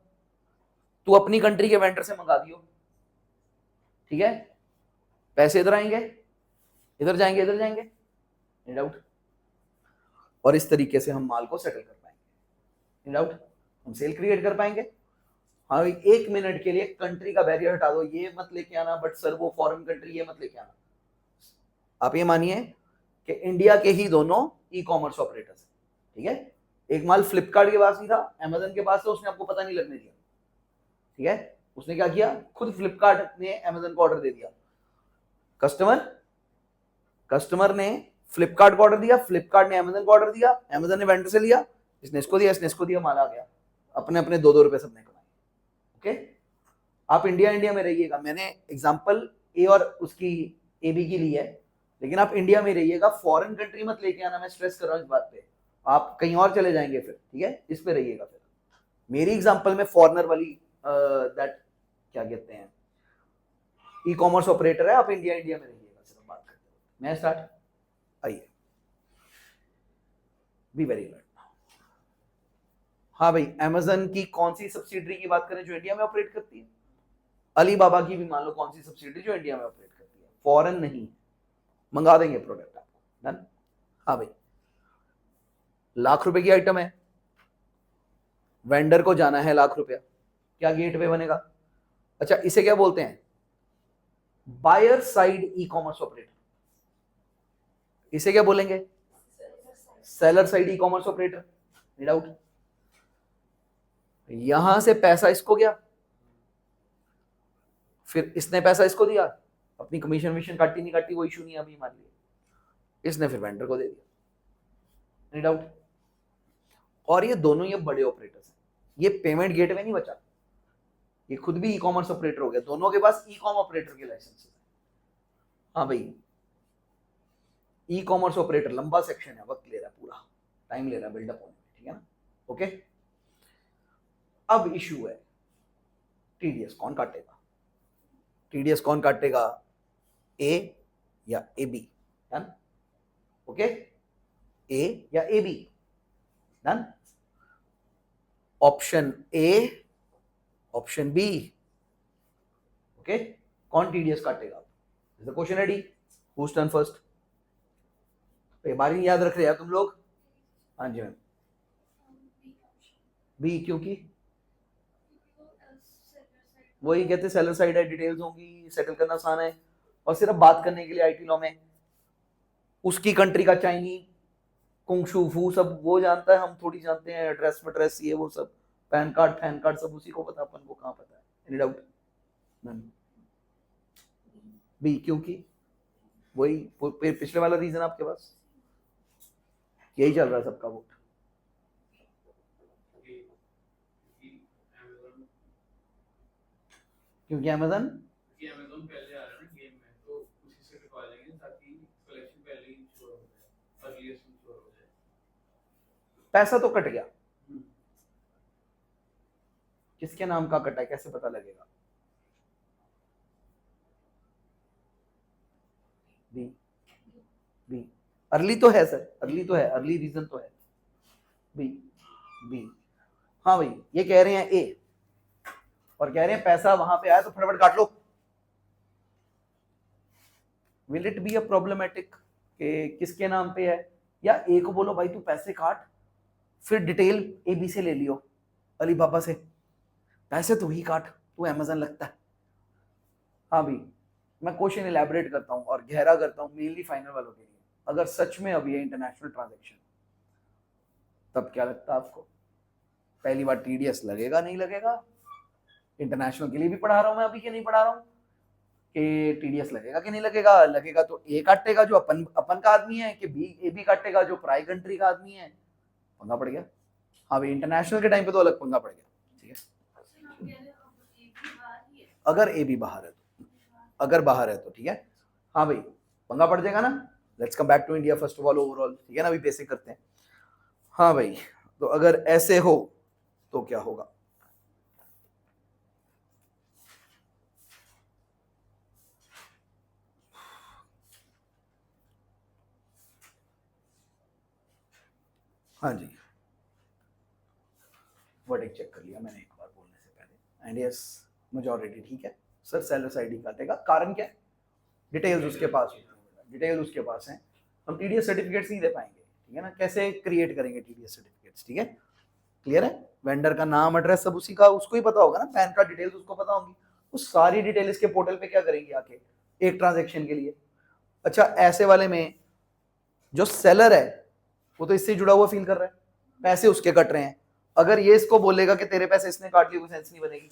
तू अपनी कंट्री के वेंडर से मंगा दियो, ठीक है, पैसे इधर आएंगे, इधर जाएंगे, इधर जाएंगे, नो डाउट। और इस तरीके से हम माल को सेटल कर पाएंगे, नो डाउट, हम सेल क्रिएट कर पाएंगे। हाँ, एक मिनट के लिए कंट्री का बैरियर हटा दो, ये मत लेके आना, बट सर वो फॉरेन कंट्री, ये मत लेके आना। आप ये मानिए कि इंडिया के ही दोनों ई कॉमर्स ऑपरेटर्स, ठीक है, एक माल फ्लिपकार्ट के पास नहीं था, Amazon के पास था, उसने आपको पता नहीं लगने दिया, ठीक है, उसने क्या किया, खुद फ्लिपकार्ट ने Amazon को ऑर्डर दे दिया, कस्टमर ने फ्लिपकार्ट को ऑर्डर दिया, फ्लिपकार्ट ने Amazon को ऑर्डर दिया, Amazon ने वेंडर से लिया, इसने इसको दिया, इसने इसको दिया, माल आ गया, अपने अपने 2-2 रुपए सबने कमाए। ओके, आप इंडिया में रहिएगा, मैंने एग्जांपल ए और उसकी AB की ली है, लेकिन आप इंडिया में रहिएगा, फॉरेन कंट्री मत लेके आना, मैं स्ट्रेस कर रहा हूं इस बात पे, आप कहीं और चले जाएंगे फिर, ठीक है, इस पे रहिएगा। फिर मेरी एग्जांपल में फॉरनर वाली दैट क्या कहते हैं, ई कॉमर्स ऑपरेटर है, आप इंडिया में रहिएगा सिर्फ बात करते हैं। मैं स्टार्ट, आइए, बी वेरी अलर्ट। हाँ भाई, Amazon की कौन सी सब्सिडरी की बात करें जो इंडिया में ऑपरेट करती है? अलीबाबा की भी मान लो कौन सी सब्सिडरी जो इंडिया में ऑपरेट करती है, फॉरेन नहीं, मंगा देंगे प्रोडक्ट आपको, डन। हाँ भाई, ₹1,00,000 की आइटम है, वेंडर को जाना है ₹1,00,000, क्या गेटवे बनेगा? अच्छा, इसे क्या बोलते हैं? Buyer side e commerce operator. इसे क्या बोलेंगे? Seller side e commerce operator, no doubt. यहां से पैसा इसको गया, फिर इसने पैसा इसको दिया, अपनी कमीशन विशन काटी नहीं काटी वो इशू नहीं, अभी मान लिया, इसने फिर वेंडर को दे दिया, नो डाउट। और ये दोनों ये बड़े ऑपरेटर्स हैं, ये पेमेंट गेटवे नहीं बचा, ये खुद भी ई कॉमर्स ऑपरेटर हो गया, दोनों के पास ई कॉम ऑपरेटर के लाइसेंस है। हाँ भाई, ई कॉमर्स ऑपरेटर लंबा सेक्शन है, वक्त ले रहा है, पूरा टाइम ले रहा है बिल्डअप होने में, ठीक है ना। ओके, अब इशू है टीडीएस कौन काटेगा, टीडीएस कौन काटेगा, ए या A B, done. Okay, A या A B, done. Option A, option B. Okay, कौन टीडीएस काटेगा, is the question ready, whose turn first. ये बारी याद रख रहे हैं तुम लोग। हाँ जी मैम, बी, क्योंकि वही कहते सेलर साइड है, डिटेल्स होंगी, सेटल करना आसान है, और सिर्फ बात करने के लिए आईटी लॉ में उसकी कंट्री का चाइनीज कुंगशू फू सब वो जानता है, हम थोड़ी जानते हैं, एड्रेस वड्रेस ये वो सब, पैन कार्ड सब उसी को पता, अपन को कहाँ पता है, एनी डाउट। बी, क्योंकि वही पिछले वाला रीजन आपके पास यही चल रहा है सबका वोट। क्योंकि अमेज़न पहले आ रहा है ना गेम में, तो उसी से कटवा लेंगे ताकि कलेक्शन पहले ही इंश्योर हो जाए, अर्लीस्ट इंश्योर हो जाए। पैसा तो कट गया, किसके नाम का कटा है कैसे पता लगेगा, बी, बी अर्ली तो है सर, अर्ली तो है, अर्ली रीजन तो है, बी, बी। हाँ भाई, ये कह रहे हैं ए, और कह रहे हैं पैसा वहां पे आया तो फटाफट काट लो। Will it be a problematic कि किसके नाम पे है, या ए को बोलो भाई तू पैसे काट, फिर डिटेल ए बी से ले लियो, अली बाबा से, पैसे तू ही काट, तू अमेज़न लगता है। हाँ भाई, मैं क्वेश्चन इलेबोरेट करता हूँ और गहरा करता हूँ मेनली फाइनल वालों के लिए, अगर सच में अब ये इंटरनेशनल ट्रांजैक्शन, तब क्या लगता है आपको, पहली बार टीडीएस लगेगा नहीं लगेगा, इंटरनेशनल के लिए भी पढ़ा रहा हूं मैं अभी कि नहीं पढ़ा रहा हूं, कि टीडीएस लगेगा कि नहीं लगेगा, लगेगा तो ए काटेगा जो अपन का आदमी है, कि बी ए बी काटेगा जो पराई कंट्री का आदमी है, पंगा पड़ गया। हाँ भाई, इंटरनेशनल के टाइम पे तो अलग पंगा पड़ गया, ठीक है, अगर ए बी बाहर है तो, अगर बाहर है तो ठीक है। हाँ भाई, पंगा पड़ जाएगा ना, let's come back to India first of all overall, ठीक है ना, अभी बेसिक करते हैं। हाँ भाई, तो अगर ऐसे हो तो क्या होगा, हाँ जी, वर्डिक्ट चेक कर लिया मैंने एक बार बोलने से पहले, एंड यस मेजॉरिटी ठीक है सर, सेलर्स आईडी काटेगा, कारण क्या है, डिटेल्स उसके पास, डिटेल उसके पास हैं, हम टीडीएस सर्टिफिकेट्स नहीं दे पाएंगे, ठीक है ना, कैसे क्रिएट करेंगे टीडीएस सर्टिफिकेट्स, ठीक है, क्लियर है, वेंडर का नाम एड्रेस सब उसी का, उसको ही पता होगा ना, पैन कार्ड डिटेल्स उसको पता होंगी, वो सारी डिटेल इसके पोर्टल पे क्या करेंगे आके, एक ट्रांजेक्शन के लिए। अच्छा, ऐसे वाले में जो सेलर है वो तो इससे जुड़ा हुआ फील कर रहा है, पैसे उसके कट रहे हैं, अगर ये इसको बोलेगा कि तेरे पैसे इसने काट लिए, कोई सेंस नहीं बनेगी,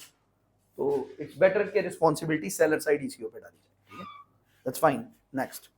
तो इट्स बेटर कि रिस्पॉन्सिबिलिटी सेलर साइड ईसीओ पे डाली जाए, ठीक है, दैट्स फाइन। नेक्स्ट,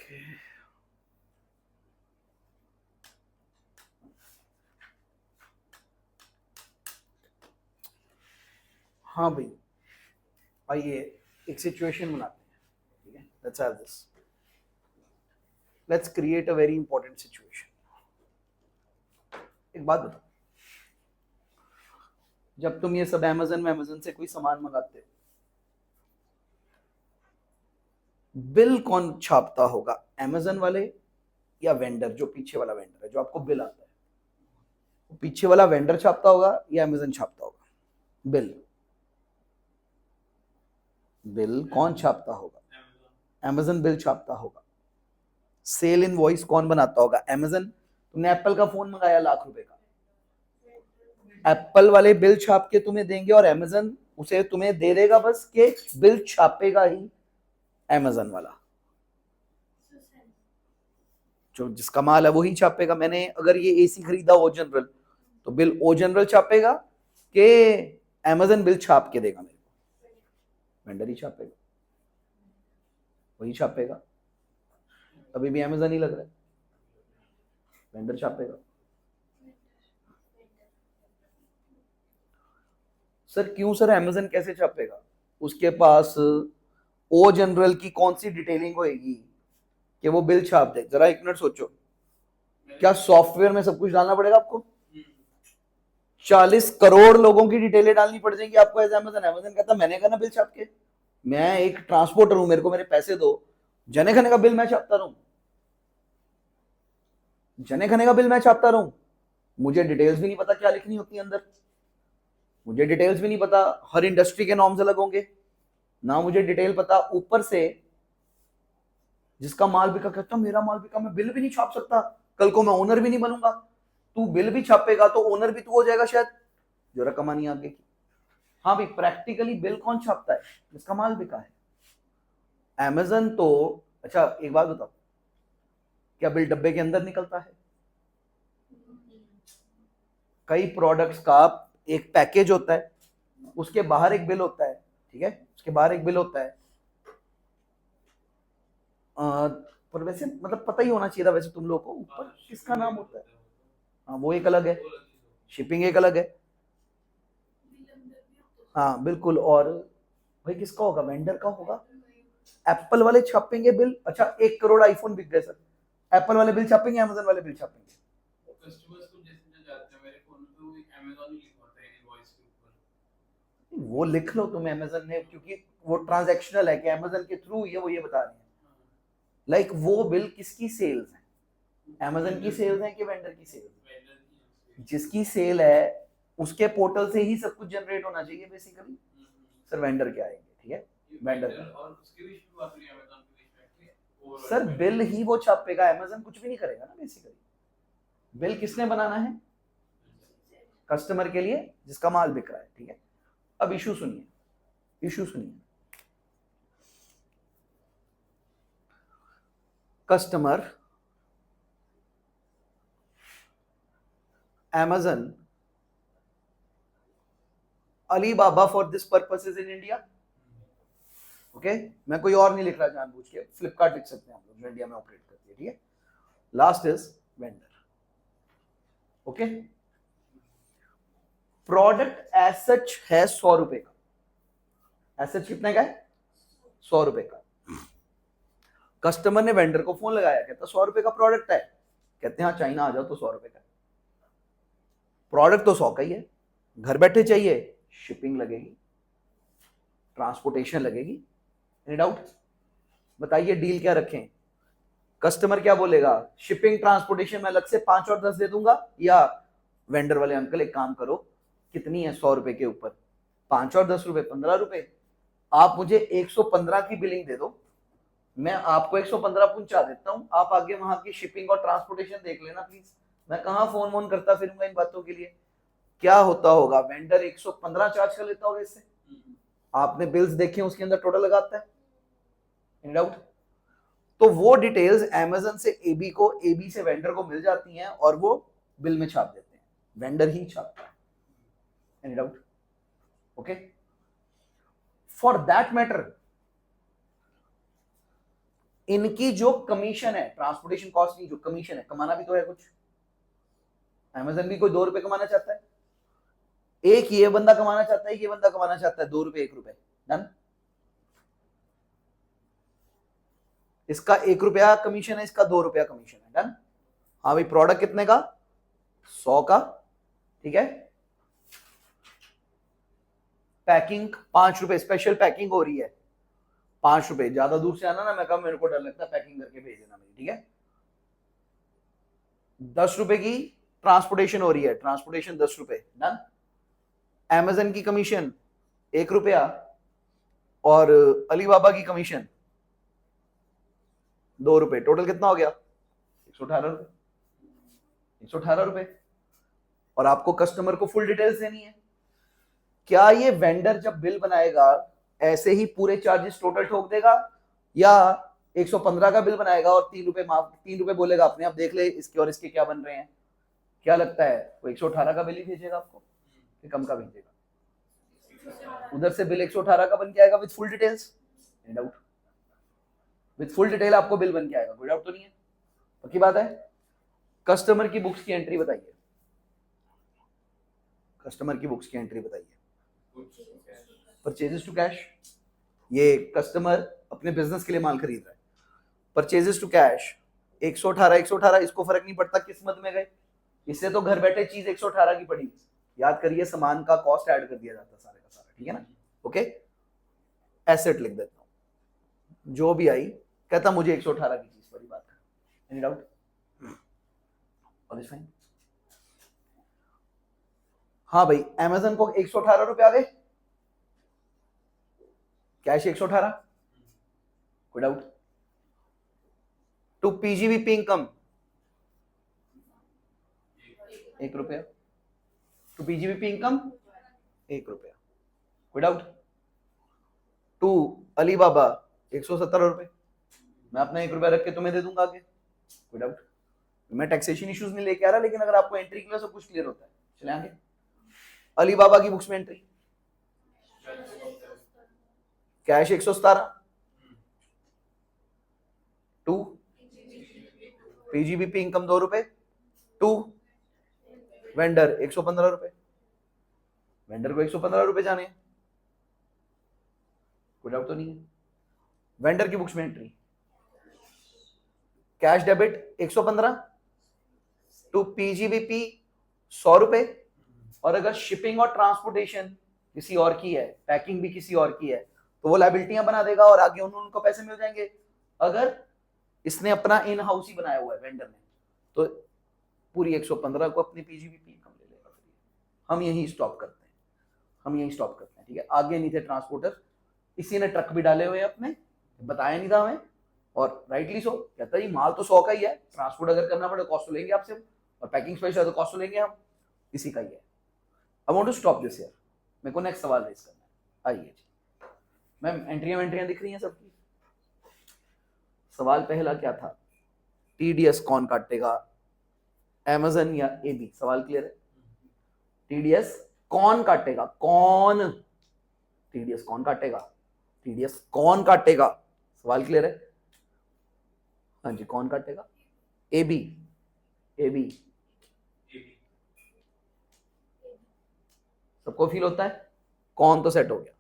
ओके, हाँ भाई, आइए एक सिचुएशन बनाते हैं, ठीक है? Let's have this, let's create a very important situation. एक बात बताओ, जब तुम ये सब अमेजन से कोई सामान मंगाते हो, बिल कौन छापता होगा? अमेजन वाले या वेंडर? जो पीछे वाला वेंडर है, जो आपको बिल आता है, वो पीछे वाला वेंडर छापता होगा या अमेजन छापता होगा? बिल बिल कौन छापता होगा? अमेजन बिल छापता होगा। सेल इनवॉइस कौन बनाता होगा? अमेजन। तुमने एप्पल का फोन मंगाया ₹1,00,000 का, एप्पल वाले बिल छाप के तुम्हें देंगे और अमेजन उसे तुम्हें दे देगा, बस के बिल छापेगा ही अमेजन वाला, जो जिसका माल है वही छापेगा। मैंने अगर ये एसी खरीदा ओ जनरल, तो बिल ओ जनरल छापेगा कि अमेजन बिल छाप के देगा मेरे को? वेंडर ही छापेगा, वही छापेगा। अभी भी अमेजन ही लग रहा है, वेंडर छापेगा। सर क्यों सर? अमेजन कैसे छापेगा? उसके पास ओ जनरल की कौन सी डिटेलिंग होएगी कि वो बिल छाप दे? जरा एक मिनट सोचो, क्या सॉफ्टवेयर में सब कुछ डालना पड़ेगा आपको? 40 करोड़ लोगों की डिटेलें डालनी पड़ जाएंगी आपको एज अमेजन? अमेजन कहता मैंने कहा ना बिल छाप के, मैं एक ट्रांसपोर्टर हूं, मेरे को मेरे पैसे दो, जने खने का बिल मैं छापता रहूं, जने खने का बिल मैं छापता रहूं। मुझे डिटेल्स भी नहीं पता क्या लिखनी होती है अंदर, मुझे डिटेल्स भी नहीं पता, हर इंडस्ट्री के नॉर्म्स अलग होंगे ना, मुझे डिटेल पता। ऊपर से जिसका माल बिका कहता मेरा माल बिका, मैं बिल भी नहीं छाप सकता, कल को मैं ओनर भी नहीं बनूंगा। तू बिल भी छापेगा तो ओनर भी तू हो जाएगा शायद, जो रकम आनी आगे की। हाँ भाई, प्रैक्टिकली बिल कौन छापता है? जिसका माल बिका है। अमेजन तो, अच्छा एक बात बताओ, क्या बिल डब्बे के अंदर निकलता है? कई प्रोडक्ट्स का एक पैकेज होता है, उसके बाहर एक बिल होता है, ठीक है? उसके बाहर एक बिल होता है। पर वैसे मतलब पता ही होना चाहिए था वैसे तुम लोग को, ऊपर किसका नाम होता है? हाँ वो एक अलग है, शिपिंग एक अलग है। हाँ बिल्कुल। और भाई किसका होगा? वेंडर का होगा। एप्पल वाले छापेंगे बिल। अच्छा 1 करोड़ आईफोन बिक गए सर, एप्पल वाले बिल छापेंगे, अमेजन वाले बिल छापेंगे? कस्टमर्स को जैसे जो जाते हैं मेरे फोन पे, वो अमेज़न ही लिखवाता है इनवॉइस के ऊपर। वो लिख लो तुम अमेजन ने, क्योंकि वो ट्रांजैक्शनल है कि अमेजन के थ्रू ये वो ये बता रहे हैं। लाइक वो बिल किसकी सेल्स है? अमेजन की सेल्स है कि वेंडर की सेल्स? वेंडर की जिसकी सेल है उसके पोर्टल से ही सब कुछ जनरेट होना चाहिए बेसिकली। सर वेंडर क्या आएंगे, ठीक है? वेंडर और उसके बीच में बात हुई अमेज़न के बीच में कि सर बिल ही वो छापेगा, अमेजन कुछ भी नहीं करेगा ना बेसिकली। बिल किसने बनाना है? कस्टमर के लिए जिसका माल बिक रहा है, ठीक है? अब इशू सुनिए, इशू सुनिए। Customer Amazon, Alibaba for this purposes in India, okay? मैं कोई और नहीं लिख रहा जानबूझ के, फ्लिपकार्ट लिख सकते हैं हम लोग जो इंडिया में ऑपरेट करती है, ठीक है? Last is vendor, okay? Product as such है 100 रुपए का। एज सच कितने का है? 100 रुपए का। कस्टमर ने वेंडर को फोन लगाया, कहता 100 रुपए का प्रोडक्ट है। कहते हैं हाँ चाइना आ जाओ तो 100 रुपए का। प्रोडक्ट तो 100 का ही है, घर बैठे चाहिए, शिपिंग लगेगी, ट्रांसपोर्टेशन लगेगी। Any doubt? बताइए डील क्या रखें? कस्टमर क्या बोलेगा? शिपिंग ट्रांसपोर्टेशन में अलग से 5 और 10 दे दूंगा, या वेंडर वाले अंकल एक काम करो, कितनी है 100 रुपए के ऊपर? 5 और 10 रुपए 15 रुपए, आप मुझे 115 की बिलिंग दे दो, मैं आपको 115 पहुंचा देता हूं, आप आगे वहां की शिपिंग और ट्रांसपोर्टेशन देख लेना प्लीज। मैं कहां फोन वोन करता फिरूंगा इन बातों के लिए। क्या होता होगा? वेंडर 115 चार्ज कर लेता होगा इससे। आपने बिल्स देखे, उसके अंदर टोटल लगाता है। In doubt? तो वो डिटेल्स अमेजन से एबी को, एबी से वेंडर को मिल जाती हैं और वो बिल में छाप देते हैं, वेंडर ही छापता है। Any doubt? Okay? For that matter इनकी जो कमीशन है, ट्रांसपोर्टेशन कॉस्ट की जो कमीशन है, कमाना भी तो है कुछ। अमेजन भी कोई 2 रुपए कमाना चाहता है, एक ये बंदा कमाना चाहता है, ये बंदा कमाना चाहता है 2 रुपए 1 रुपए, डन। इसका 1 रुपया कमीशन है, इसका 2 रुपया कमीशन है, डन। हाँ भाई, प्रोडक्ट कितने का? 100 का, ठीक है। पैकिंग 5 रुपए, स्पेशल पैकिंग हो रही है 5 रुपए। ज्यादा दूर से आना ना, मैं कहा मेरे को डर लगता है, पैकिंग करके भेज देना मेरी, ठीक है। 10 रुपए की ट्रांसपोर्टेशन हो रही है, ट्रांसपोर्टेशन 10 रुपए, डन। अमेजन की कमीशन 1 रुपया और अलीबाबा की कमीशन 2 रुपए, टोटल कितना हो गया? 118 रुपए, 118 रुपए। और आपको कस्टमर को फुल डिटेल्स देनी है। क्या ये वेंडर जब बिल बनाएगा ऐसे ही पूरे चार्जेस टोटल ठोक देगा, या 115 का बिल बनाएगा और 3 रुपए माफ, 3 रुपए बोलेगा अपने आप देख ले इसके और इसके क्या बन रहे हैं? क्या लगता है वो 118 का बिल ही भेजेगा आपको कि कम का भेजेगा? उधर से बिल 118 का बन के आएगा with full details, no doubt. With full detail आपको बिल बन के आएगा, कोई डाउट तो नहीं है, पक्की बात है। कस्टमर की बुक्स की एंट्री बताइए, कस्टमर की बुक्स की एंट्री बताइए। परचेजेस टू कैश, ये कस्टमर अपने बिजनेस के लिए माल खरीद रहा है। परचेजेस टू कैश 118, 118, इसको फर्क नहीं पड़ता किस मद में गए, इससे तो घर बैठे चीज 118 की पड़ी। याद करिए, सामान का कॉस्ट ऐड कर दिया जाता है सारे का सारा, ठीक है ना। ओके, एसेट लिख देता हूं, जो भी आई कहता मुझे 118 की चीज पड़ी, बात कर, any doubt? All is fine. हाँ भाई, अमेजन को 118 रुपए आ गए, कैश 118, कोई डाउट? टू पीजीवीपी इनकम 1 रुपया, टू पीजीवीपी इनकम 1 रुपया, कोई डाउट? टू अलीबाबा 117 रुपए, मैं अपना 1 रुपया रख के तुम्हें दे दूंगा आगे, कोई डाउट? मैं टैक्सेशन इश्यूज नहीं लेके आ रहा, लेकिन अगर आपको एंट्री के लिए सब कुछ क्लियर होता है, चले आगे। अलीबाबा की बुक्स में entry, cash 117, to PGBP income 2 रुपए, टू वेंडर 115 रुपए, वेंडर को 115 रुपए जाने हैं, कोई डाउट तो नहीं है। वेंडर की बुक्स में entry, cash debit 115, to PGBP 100 रुपए, और अगर शिपिंग और ट्रांसपोर्टेशन किसी और की है, पैकिंग भी किसी और की है, तो वो लायबिलिटियां बना देगा और आगे उनको पैसे मिल जाएंगे। अगर इसने अपना इन हाउस ही बनाया हुआ है वेंडर ने, तो पूरी 115 को अपनी पीजीबीपी इनकम ले लेगा। हम यही स्टॉप करते हैं, हम यही स्टॉप करते हैं, ठीक है। आगे नहीं थे ट्रांसपोर्टर, इसी ने ट्रक भी डाले हुए हैं अपने, बताया नहीं था हमें, और राइटली सो, कहता है माल तो 100 का ही है, ट्रांसपोर्ट अगर करना पड़े कॉस्ट तो लेंगे आपसे, और पैकिंग स्पेशल तो कॉस्ट तो लेंगे हम, इसी का ही है। I want to stop this here, मेरे को नेक्स्ट सवाल रेज करना है। आइए मैम, एंट्रियां दिख रही हैं सबकी? सवाल पहला क्या था? टीडीएस कौन काटेगा, अमेजन या एबी? सवाल क्लियर है? टीडीएस कौन काटेगा, कौन? टीडीएस कौन काटेगा, टीडीएस कौन काटेगा? सवाल क्लियर है? हाँ जी, कौन काटेगा? AB, AB. सबको फील होता है? कौन तो सेट हो गया।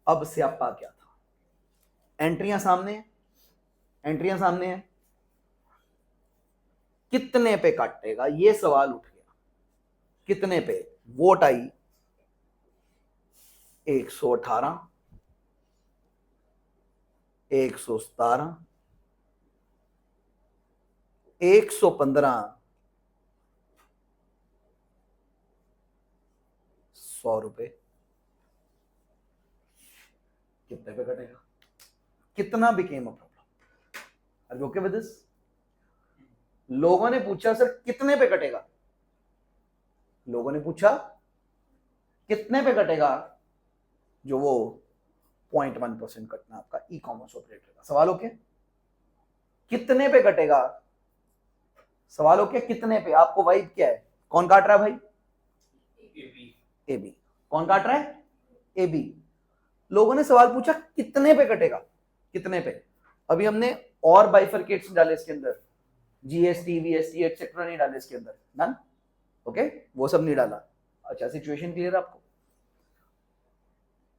अब स्यापा क्या था? एंट्रियां सामने हैं, एंट्रियां सामने हैं, कितने पे काटेगा ये सवाल उठ गया। कितने पे? वोट आई 118, 117, 115, 100 रुपए। कितने पे कटेगा? कितना became a problem? Are you okay with this? लोगों ने पूछा सर कितने पे कटेगा, लोगों ने पूछा कितने पे कटेगा, जो वो 0.1% कटना आपका ई कॉमर्स ऑपरेटर का। सवाल ओके? कितने पे कटेगा? सवाल ओके? कितने पे? आपको वाइब क्या है? कौन काट रहा है भाई? एबी। कौन काट रहा है? एबी। लोगों ने सवाल पूछा कितने पे कटेगा, कितने पे? अभी हमने और बाइफरकेट्स डाले इसके अंदर, जीएसटी वीएसटी एक्सेट्रा नहीं डाले इसके अंदर, डन, ओके, वो सब नहीं डाला। अच्छा, सिचुएशन क्लियर आपको?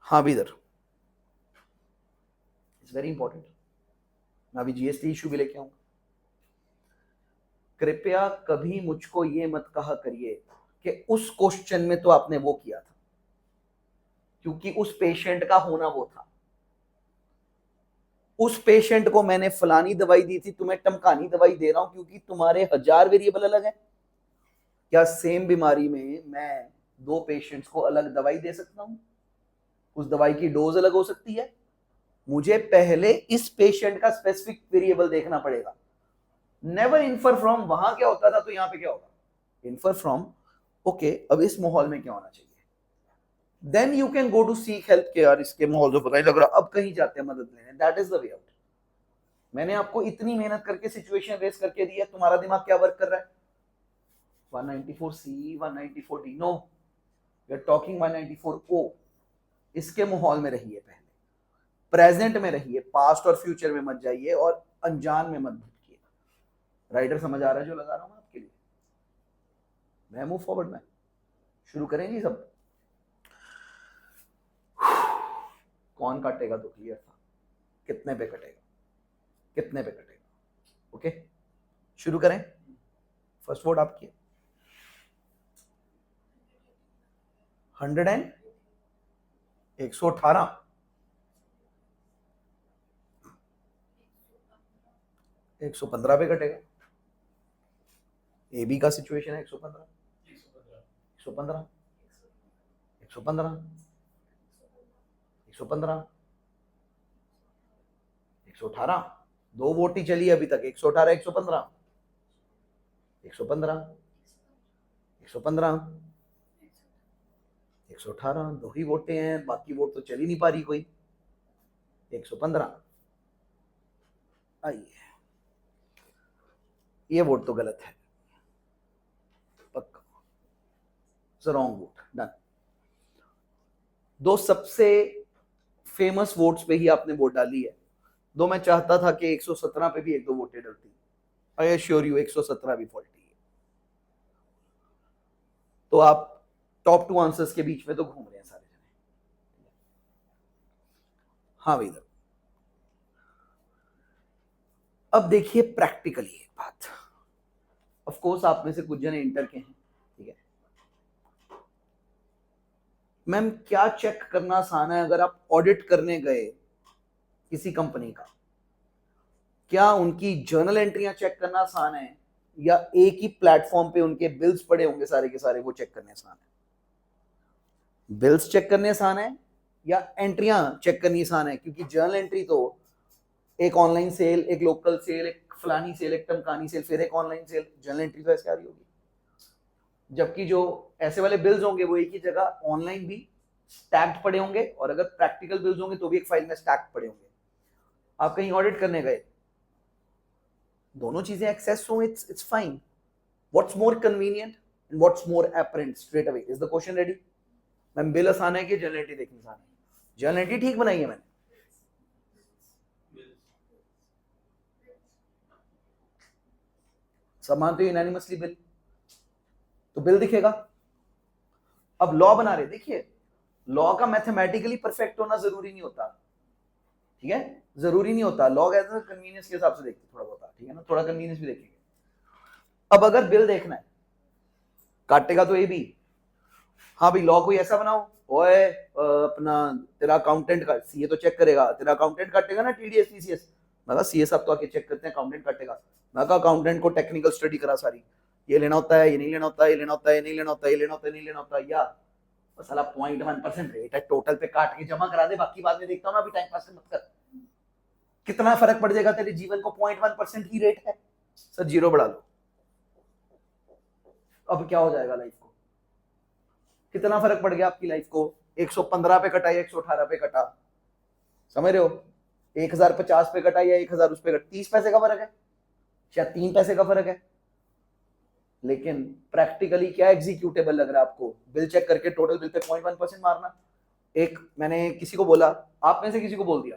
हाँ भी इधर इट्स वेरी इंपॉर्टेंट। मैं अभी जीएसटी इशू भी लेके आऊंगा। कृपया कभी मुझको ये मत कहा करिए कि उस क्वेश्चन में तो आपने वो किया था, क्योंकि उस पेशेंट का होना वो था। उस पेशेंट को मैंने फलानी दवाई दी थी, तुम्हें टमकानी दवाई दे रहा हूं क्योंकि तुम्हारे 1000 वेरिएबल अलग है। क्या सेम बीमारी में मैं 2 पेशेंट्स को अलग दवाई दे सकता हूं? उस दवाई की डोज अलग हो सकती है। मुझे पहले इस पेशेंट का स्पेसिफिक वेरिएबल देखना पड़ेगा। नेवर इन्फर फ्रॉम वहां क्या होता था तो यहां पे क्या होगा, इन्फर फ्रॉम ओके अब इस माहौल में क्या होना चाहिए, then you can go to seek help care. इसके माहौल से पता नहीं लग रहा, अब कहीं जाते हैं मदद लेने, that is the way out. मैंने आपको इतनी मेहनत करके सिचुएशन रेस करके दी है, तुम्हारा दिमाग क्या वर्क कर रहा है? 194C 194D, no, we are talking 194O। इसके माहौल में रहिए, पहले प्रेजेंट में रहिए, पास्ट और फ्यूचर में मत जाइए और अनजान में मत भटकिए। राइडर समझ आ रहा है जो लगा रहा हूं मैं आपके लिए? मैं मूव फॉरवर्ड में शुरू करेंगे सब। कौन काटेगा तो क्लियर था, कितने पे कटेगा, कितने पे कटेगा, ओके शुरू करें। फर्स्ट वोट आपकी है 100 एंड 118, 115 पे कटेगा। ए बी का सिचुएशन है 115, 115, 115, 115, 118, 2 वोट ही चली अभी तक, 118 115, 115, 115, 118, 2 ही वोटें हैं, बाकी वोट तो चल ही नहीं पा रही कोई। 115, आइए, ये वोट तो गलत है पक्का, रॉन्ग वोट, डन। 2 सबसे फेमस वोट्स पे ही आपने वोट डाली है। 2 मैं चाहता था कि 117 पे भी 1-2 वोटें डलती, आई एश्योर यू 117 भी फॉल्टी है। तो आप टॉप 2 आंसर्स के बीच में तो घूम रहे हैं सारे जने। हाँ भैया, अब देखिए प्रैक्टिकली एक बात, ऑफ कोर्स आप में से कुछ जने इंटर के हैं, ठीक है। मैम क्या चेक करना आसान है अगर आप ऑडिट करने गए किसी कंपनी का, क्या उनकी जर्नल एंट्रियां चेक करना आसान है या एक ही प्लेटफॉर्म पे उनके बिल्स पड़े होंगे सारे के सारे वो चेक करने आसान है? बिल्स चेक करने आसान है या एंट्रियां चेक करनी आसान है? क्योंकि जर्नल एंट्री तो एक ऑनलाइन सेल, एक लोकल सेल, एक फलानी सेल, एक टमकानी सेल, फिर एक ऑनलाइन सेल, जर्नल एंट्री तो ऐसे आ रही होगी। जबकि जो ऐसे वाले बिल्स होंगे वो एक ही जगह ऑनलाइन भी स्टैक्ड पड़े होंगे और अगर प्रैक्टिकल बिल्स होंगे तो भी एक फाइल में स्टैक्ड पड़े होंगे। आप कहीं ऑडिट करने गए, दोनों चीजें एक्सेस हो, it's fine. What's more convenient and what's more apparent straight away is the question. Ready? Ma'am bill आसान है कि जर्नल एंट्री देखनी आसान है? जर्नल एंट्री ठीक बनाई है मैंने, सब मानते हो यूनानिमसली बिल, तो बिल दिखेगा। अब लॉ बना रहे, देखिए लॉ का मैथमेटिकली परफेक्ट होना जरूरी नहीं होता, ठीक है, जरूरी नहीं होता। लॉ कहते हैं कन्वीनियंस के हिसाब से देखते थोड़ा बहुत, ठीक है ना, थोड़ा कन्वीनियंस भी देखेंगे। अब अगर बिल देखना है, काटेगा तो ए बी, हाँ भाई लॉ कोई ऐसा बनाओ, ओए अपना तेरा अकाउंटेंट का सीए तो चेक करेगा, तेरा अकाउंटेंट काटेगा ना टीडीएस टीसीएस। मैं कहा सीए साहब तो आके चेक करते हैं, अकाउंटेंट काटेगा। मैं कहा अकाउंटेंट को टेक्निकल स्टडी करा सारी, ये लेना होता है, ये नहीं लेना होता, ये लेना होता है, ये नहीं लेना होता, ये लेना होता है, नहीं लेना होता, या साला 0.1% रेट है, टोटल पे काट के जमा करा दे, बाकी बाद में देखता हूँ ना, अभी टाइम पास मत कर। कितना फर्क पड़ जाएगा तेरे जीवन को? 0.1% ही रेट है सर, 0 बढ़ा लो, अब क्या हो जाएगा लाइफ को? कितना फर्क पड़ गया आपकी लाइफ को? 115 पे कटा या 118 पे कटा, समझ रहे हो? 1050 पे कटा या 1000 उस पे कटा, 30 पैसे का फर्क है, शायद 3 पैसे का फर्क है। लेकिन प्रैक्टिकली क्या एग्जीक्यूटेबल लग रहा है आपको? बिल चेक करके टोटल बिल पे 0.1% मारना। एक मैंने किसी को बोला, आप में से किसी को बोल दिया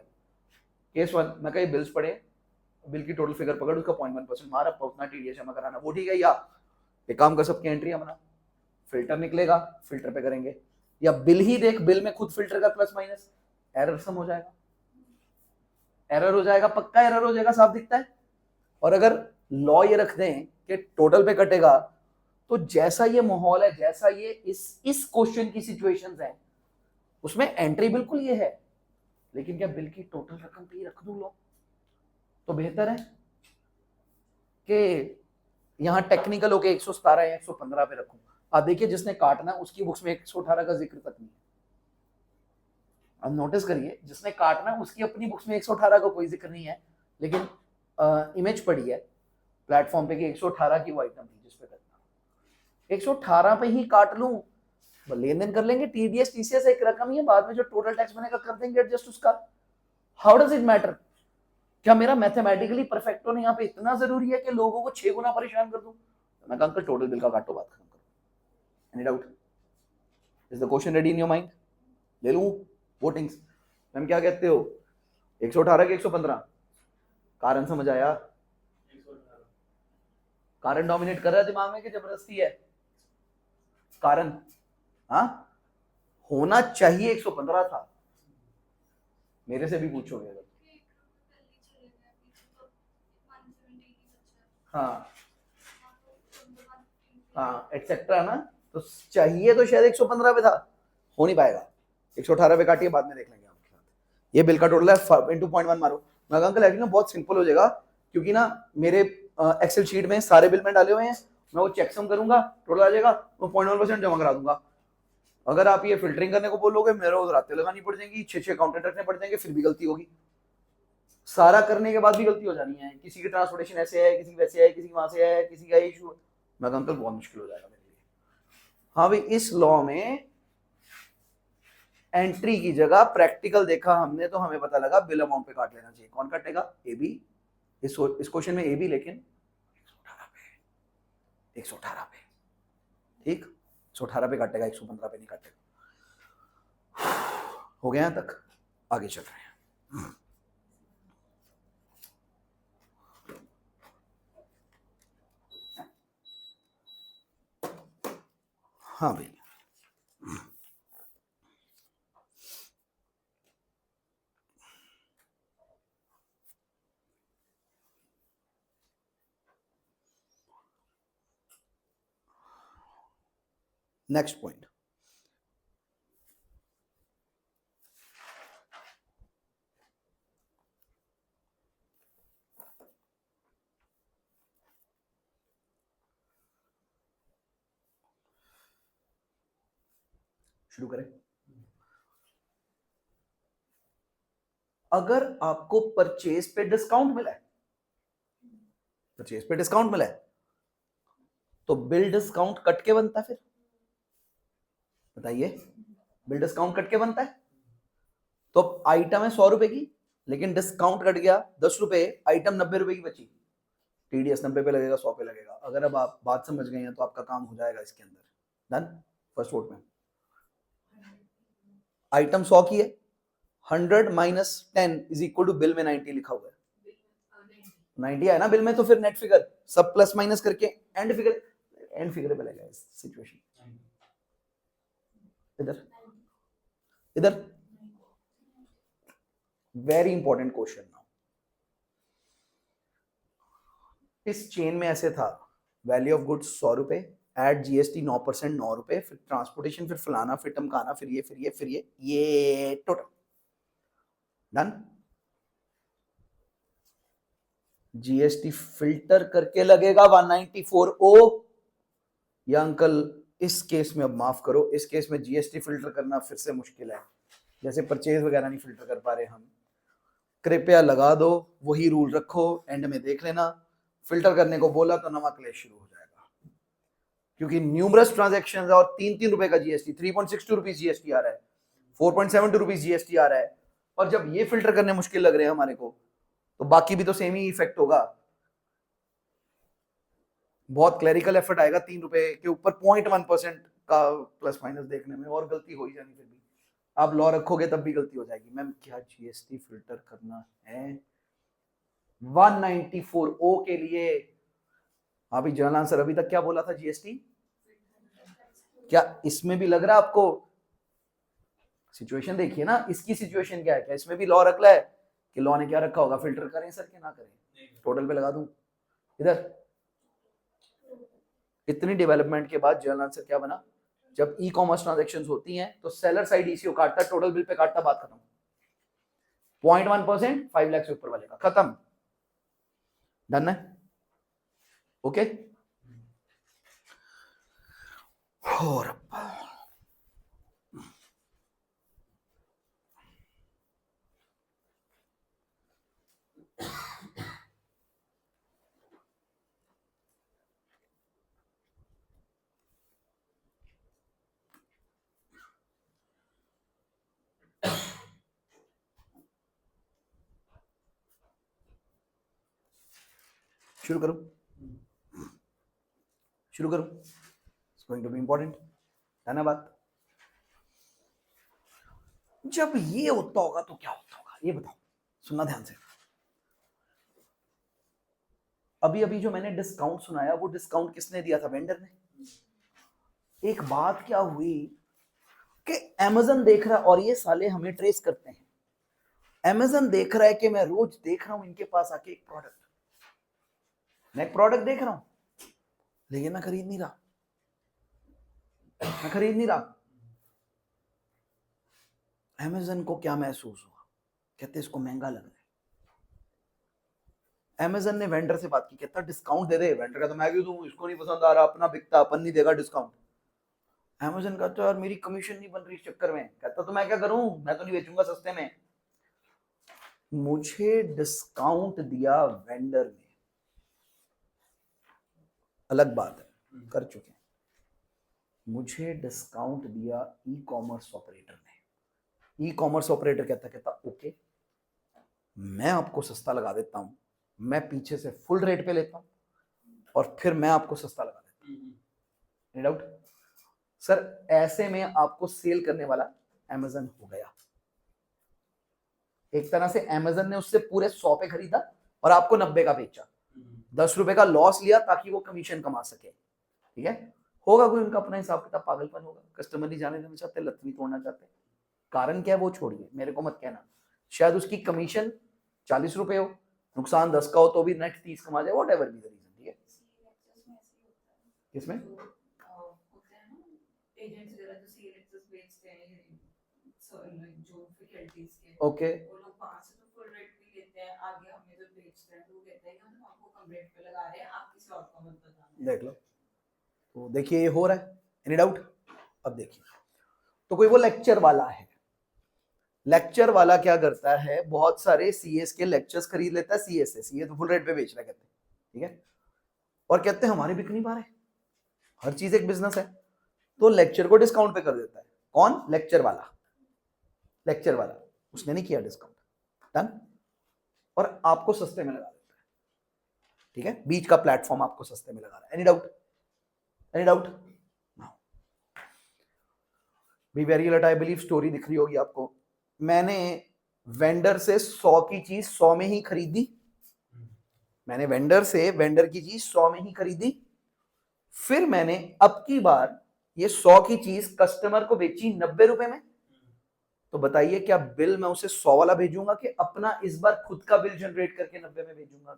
केस 1 मैं कहीं बिल्स पड़े, बिल की टोटल फिगर पकड़, उसका 0.1% मार, आपको उतना टीडीएस जमा कराना, वो ठीक है। या एक काम कर, सबकी एंट्री अपना फिल्टर निकलेगा, फिल्टर पे करेंगे, या बिल ही देख, बिल में खुद फिल्टर का प्लस माइनस, एरर सम हो जाएगा, एरर हो जाएगा, पक्का एरर हो जाएगा, साफ दिखता है। और अगर लॉ ये रख दें कि टोटल पे कटेगा, तो जैसा ये माहौल है, जैसा ये इस क्वेश्चन की सिचुएशंस है, उसमें एंट्री बिल्कुल ये है, लेकिन क्या बिल की टोटल रकम पे ही रख दूं लॉ? तो बेहतर है कि यहां टेक्निकल होके 117 या 115 पे रखूं। आप देखिए, जिसने काटना उसकी बुक्स में 118 का जिक्र तक नहीं है। अब नोटिस करिए, जिसने काटना उसकी अपनी बुक्स में 118 का कोई जिक्र नहीं है, लेकिन इमेज पड़ी है प्लेटफॉर्म पे कि 118 की वो आइटम थी जिस पे करना, 118 पे ही काट लूं, लेन देन कर लेंगे, टीडीएस टीसीएस एक रकम ही है, बाद में जो टोटल टैक्स बनेगा कर देंगे एडजस्ट उसका। How does it matter? क्या मेरा मैथमेटिकली परफेक्ट होना यहाँ पे इतना जरूरी है कि लोगों को 6 गुना परेशान कर दूं? मैं कहा अंकल टोटल बिल का काटो, बात खत्म करो। Any doubt? Is the question ready in your mind? ले लूं वोटिंग्स? मैम क्या कहते हो, 118 के 115? कारण समझ आया? 118। कारण डोमिनेट कर रहा है दिमाग में कि जबरदस्ती है? कारण हाँ होना चाहिए 115 था, मेरे से भी पूछोगे अगर। हाँ हाँ एक्सेट्रा ना, तो चाहिए तो शायद 115 पे था, हो नहीं पाएगा, 118 पे काटिए, बाद में देख लेंगे आपके साथ। ये बिल का टोटल है, इंटू 0.1 मारो। मैं कहा अंकल एक्चुअली बहुत सिंपल हो जाएगा, क्योंकि ना मेरे एक्सेल शीट में सारे बिल में डाले हुए हैं, मैं वो चेकसम करूंगा, टोटल आ जाएगा, वो 0.1% जमा करा दूंगा। अगर आप ये फिल्टरिंग करने को बोलोगे, मेरे को रातें लगानी पड़ जाएंगी, 6 अकाउंटेंट रखने पड़ जाएंगे, फिर भी गलती होगी, सारा करने के बाद भी गलती हो जानी है, किसी की ट्रांसपोर्टेशन ऐसे है, किसी की वैसे है, किसी की वहां से है, किसी का इशू। मैं अंकल बहुत मुश्किल हो जाएगा मेरे लिए। हाँ भाई, इस लॉ में एंट्री की जगह प्रैक्टिकल देखा हमने, तो हमें पता लगा बिल अमाउंट पे काट लेना चाहिए। कौन काटेगा? A B. इस क्वेश्चन में ए बी, लेकिन 118 पे, ठीक, 118 पे काटेगा, 115 पे नहीं काटेगा। हो गया यहां तक? आगे चल रहे हैं। हाँ भाई, नेक्स्ट पॉइंट, शुरू करें। अगर आपको परचेज पे डिस्काउंट मिला है, परचेज पे डिस्काउंट मिला है, तो बिल डिस्काउंट कट के बनता है, फिर बताइए, बिल डिस्काउंट कट के बनता है। तो आइटम है 100 रुपए की, लेकिन डिस्काउंट कट गया 10 रुपए, आइटम 90 रुपए की बची, टीडीएस 90 पे लगेगा, 100 पे लगेगा। अगर अब आप बात समझ गए हैं तो आपका काम हो जाएगा इसके अंदर। डन? फर्स्ट वोट में आइटम 100 की है, 100 minus 10 is equal to bill में 90 लिखा हुआ है, 90 है ना बिल में, तो फिर नेट फिगर सब प्लस माइनस करके एंड फिगर पे लगेगा इस सिचुएशन। इधर इधर वेरी इंपॉर्टेंट क्वेश्चन नाउ, इस चेन में ऐसे था, वैल्यू ऑफ गुड्स 100 रुपए, एड जीएसटी 9%, 9 रुपए, फिर ट्रांसपोर्टेशन, फिर फलाना, फिर टमकाना, फिर ये टोटल। डन? जीएसटी फिल्टर करके लगेगा 194 ओ, या अंकल इस केस में अब माफ करो, इस केस में जीएसटी फिल्टर करना फिर से मुश्किल है, जैसे परचेज वगैरह नहीं फिल्टर कर पा रहे हम, कृपया लगा दो, वही रूल रखो, एंड में देख लेना, फिल्टर करने को बोला तो नवा क्लेश शुरू हो जाएगा, क्योंकि न्यूमरस ट्रांजैक्शंस और 3-3 रुपए का जीएसटी, 3.62 रुपीज जीएसटी आ रहा है, 4.72 रुपीज जीएसटी आ रहा है, और जब ये फिल्टर करने मुश्किल लग रहे हैं हमारे को, तो बाकी भी तो सेम ही इफेक्ट होगा, बहुत क्लरिकल एफर्ट आएगा 3 रुपए के ऊपर 0.1% का प्लस माइनस देखने में, और गलती हो ही जानी फिर भी। आप लॉ रखोगे तब भी गलती हो जाएगी। मैम क्या जीएसटी फिल्टर करना है 194 ओ के लिए? अभी जनरल आंसर अभी तक क्या बोला था? जीएसटी। क्या इसमें भी लग रहा है आपको? सिचुएशन देखिए ना, इसकी सिचुएशन क्या है, क्या इसमें भी लॉ रख है कि लॉ ने क्या रखा होगा, फिल्टर करें सर के ना करें? टोटल पे लगा दूं इधर। इतनी डेवलपमेंट के बाद जनरल आंसर क्या बना? जब ई कॉमर्स ट्रांजेक्शन होती हैं तो सेलर साइड ईसीओ काटता, टोटल बिल पे काटता, बात खत्म। 0.1% 5 लाख से ऊपर वाले का खत्म। डन है? ओके। और शुरू करूं? शुरू करूं? It's going to be important. है ना बात? जब ये होता होगा तो क्या होता होगा, ये बताओ, सुनना ध्यान से। अभी अभी जो मैंने डिस्काउंट सुनाया, वो डिस्काउंट किसने दिया था? वेंडर ने। एक बात क्या हुई कि अमेजन देख रहा है, और ये साले हमें ट्रेस करते हैं। अमेजन देख रहा है कि मैं रोज देख रहा हूं इनके पास आके एक प्रोडक्ट, मैं एक प्रोडक्ट देख रहा हूं लेकिन मैं खरीद नहीं रहा, मैं खरीद नहीं रहा। अमेजन को क्या महसूस हुआ? कहते इसको महंगा लग रहा है। अमेजन ने वेंडर से बात की, कहता डिस्काउंट दे दे। वेंडर कहता मैं क्यों दूं, इसको नहीं पसंद आ रहा, अपना बिकता, अपन नहीं देगा डिस्काउंट। अमेजन कहता यार मेरी कमीशन नहीं बन रही इस चक्कर में। कहता तो मैं क्या करूं, मैं तो नहीं बेचूंगा सस्ते में। मुझे डिस्काउंट दिया वेंडर ने, अलग बात है, कर चुके हैं। मुझे डिस्काउंट दिया ई कॉमर्स ऑपरेटर ने। ई कॉमर्स ऑपरेटर कहता ओके, मैं आपको सस्ता लगा देता हूं, मैं पीछे से फुल रेट पे लेता हूं और फिर मैं आपको सस्ता लगा देता हूं। नो डाउट सर, ऐसे में आपको सेल करने वाला अमेजन हो गया। एक तरह से अमेजन ने उससे पूरे 100 पे खरीदा और आपको 90 का बेचा, 10 रुपए का लॉस लिया ताकि वो कमीशन कमा सके। ठीक है, होगा कोई उनका अपना हिसाब किताब, पागलपन होगा, कस्टमर नहीं जाने देना चाहते, लत नहीं तोड़ना चाहते। कारण क्या है वो छोड़िए, मेरे को मत कहना। शायद उसकी कमीशन 40 रुपए हो, नुकसान 10 का हो तो भी नेट 30 कमा जाए, whatever be the reason. ठीक है, किसमें ओके वो लोग वहां से तो फुल रेट पे लेते हैं, आगे हमें जो बेचते हैं तो वो कहते हैं कि हम आपको कम रेट पे लगा रहे हैं, आप किसी और को मत बताना। देख लो, तो देखिए ये हो रहा है, एनी डाउट? अब देखिए, तो कोई वो लेक्चर वाला है, लेक्चर वाला क्या करता है, बहुत सारे सीएस के लेक्चर्स खरीद लेता है, सीएस से, सीए तो फुल रेट पे बेच रहा है, कहते हैं ठीक है, और कहते हैं हमारे बिक नहीं पा रहे, हर चीज एक बिजनेस है, तो लेक्चर को डिस्काउंट पे कर देता है। कौन? लेक्चर वाला। लेक्चर वाला, उसने नहीं किया डिस्काउंट, डन, और आपको सस्ते में लगा देता है। ठीक है, बीच का प्लेटफॉर्म आपको सस्ते में लगा रहा है। Any doubt? Any doubt? Be very alert, I believe story दिख रही होगी आपको। मैंने वेंडर से 100 की चीज 100 में ही खरीदी, मैंने वेंडर से वेंडर की चीज 100 में ही खरीदी, फिर मैंने अब की बार ये 100 की चीज कस्टमर को बेची 90 रुपए में। तो बताइए क्या बिल मैं उसे 100 वाला भेजूंगा कि अपना इस बार खुद का बिल जनरेट करके 90 में भेजूंगा?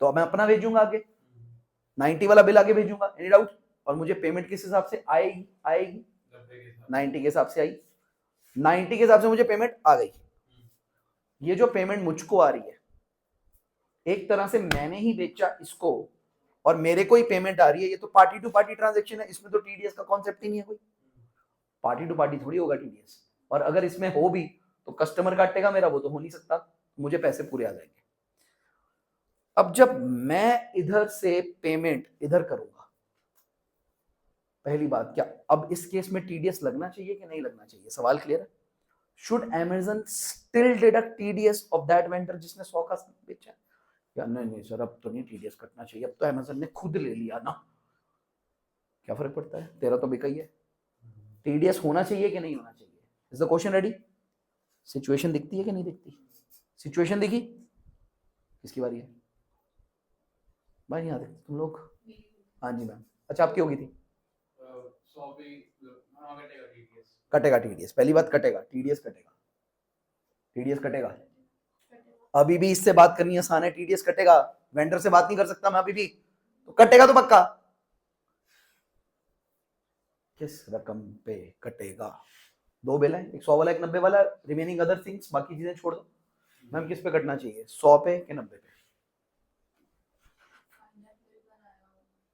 तो मैं अपना भेजूंगा आगे, 90 वाला बिल आगे भेजूंगा। Any doubt? और मुझे पेमेंट किस हिसाब से आएगी? आएगी 90 के हिसाब से आई, 90 के हिसाब से मुझे पेमेंट आ गई। ये जो पेमेंट मुझको आ रही है, एक तरह से मैंने ही बेचा इसको और मेरे को ही पेमेंट आ रही है, ये तो पार्टी टू पार्टी ट्रांजैक्शन है, इसमें तो टीडीएस का कॉन्सेप्ट ही नहीं है कोई, पार्टी टू पार्टी थोड़ी होगा टीडीएस, और अगर इसमें हो भी तो कस्टमर काटेगा मेरा, वो तो हो नहीं सकता, मुझे पैसे पूरे आ जाएंगे। अब जब मैं इधर से पेमेंट इधर करूंगा, पहली बात, क्या अब इस केस में टीडीएस लगना चाहिए कि नहीं लगना चाहिए? सवाल क्लियर है? Should Amazon still deduct TDS of that vendor जिसने 100 का बेचा? या नहीं नहीं सर, अब तो नहीं टीडीएस कटना चाहिए, अब तो अमेजन ने खुद ले लिया ना, क्या फर्क पड़ता है, तेरा तो बिका ही है। टीडीएस होना चाहिए कि नहीं होना चाहिए? Is the question ready? Situation दिखती है कि नहीं दिखती? सिचुएशन दिखी? किसकी बारी है भाई? यहाँ देखो तुम लोग। हाँ जी मैम। अच्छा आपकी होगी थी। 100 पे हाँ कटेगा टीडीएस। कटेगा टीडीएस, पहली बात कटेगा टीडीएस, कटेगा टीडीएस कटेगा। अभी भी इससे बात करनी आसान है, टीडीएस कटेगा। वेंडर से बात नहीं कर सकता मैं अभी भी, तो कटेगा तो पक्का। किस रकम पे कटेगा? दो बिल है, एक 100 वाला एक 90 वाला, रिमेनिंग अदर थिंग्स, बाकी चीजें छोड़ दो। मैम किस पे कटना चाहिए, 100 पे कि 90 पे?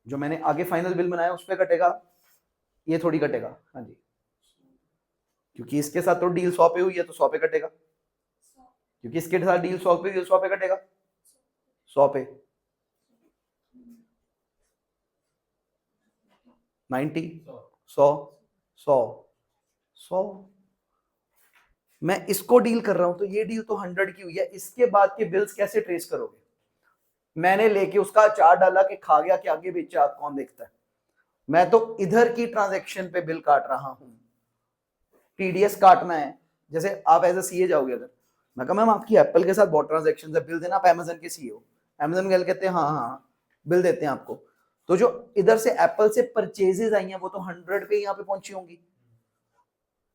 जो मैंने आगे फाइनल बिल बनाया उस पे कटेगा, ये थोड़ी कटेगा। हाँ जी, क्योंकि इसके साथ तो डील 100 पे हुई है तो 100 पे कटेगा, क्योंकि इसके साथ डील 100 पे हुई है 100 पे कटेगा। 100 पे 90 100 100 100। मैं इसको डील कर रहा हूं तो ये डील तो 100 की हुई है, इसके बाद के बिल्स कैसे ट्रेस करोगे? मैंने लेके उसका अचार डाला कि खा गया कि आगे बेचा, कौन देखता है? मैं तो इधर की ट्रांजैक्शन पे बिल काट रहा हूं, टीडीएस काटना है। जैसे आप एज ए सीए जाओगे, अगर मैं कहा मैम आपकी एप्पल के साथ बहुत ट्रांजैक्शन है, बिल देना। आप अमेजन के सीईओ, अमेजन के कहते हैं हाँ हाँ बिल देते हैं आपको। तो जो इधर से एप्पल से परचेजेस आई हैं वो तो 100 पे यहाँ पे पहुंची होंगी।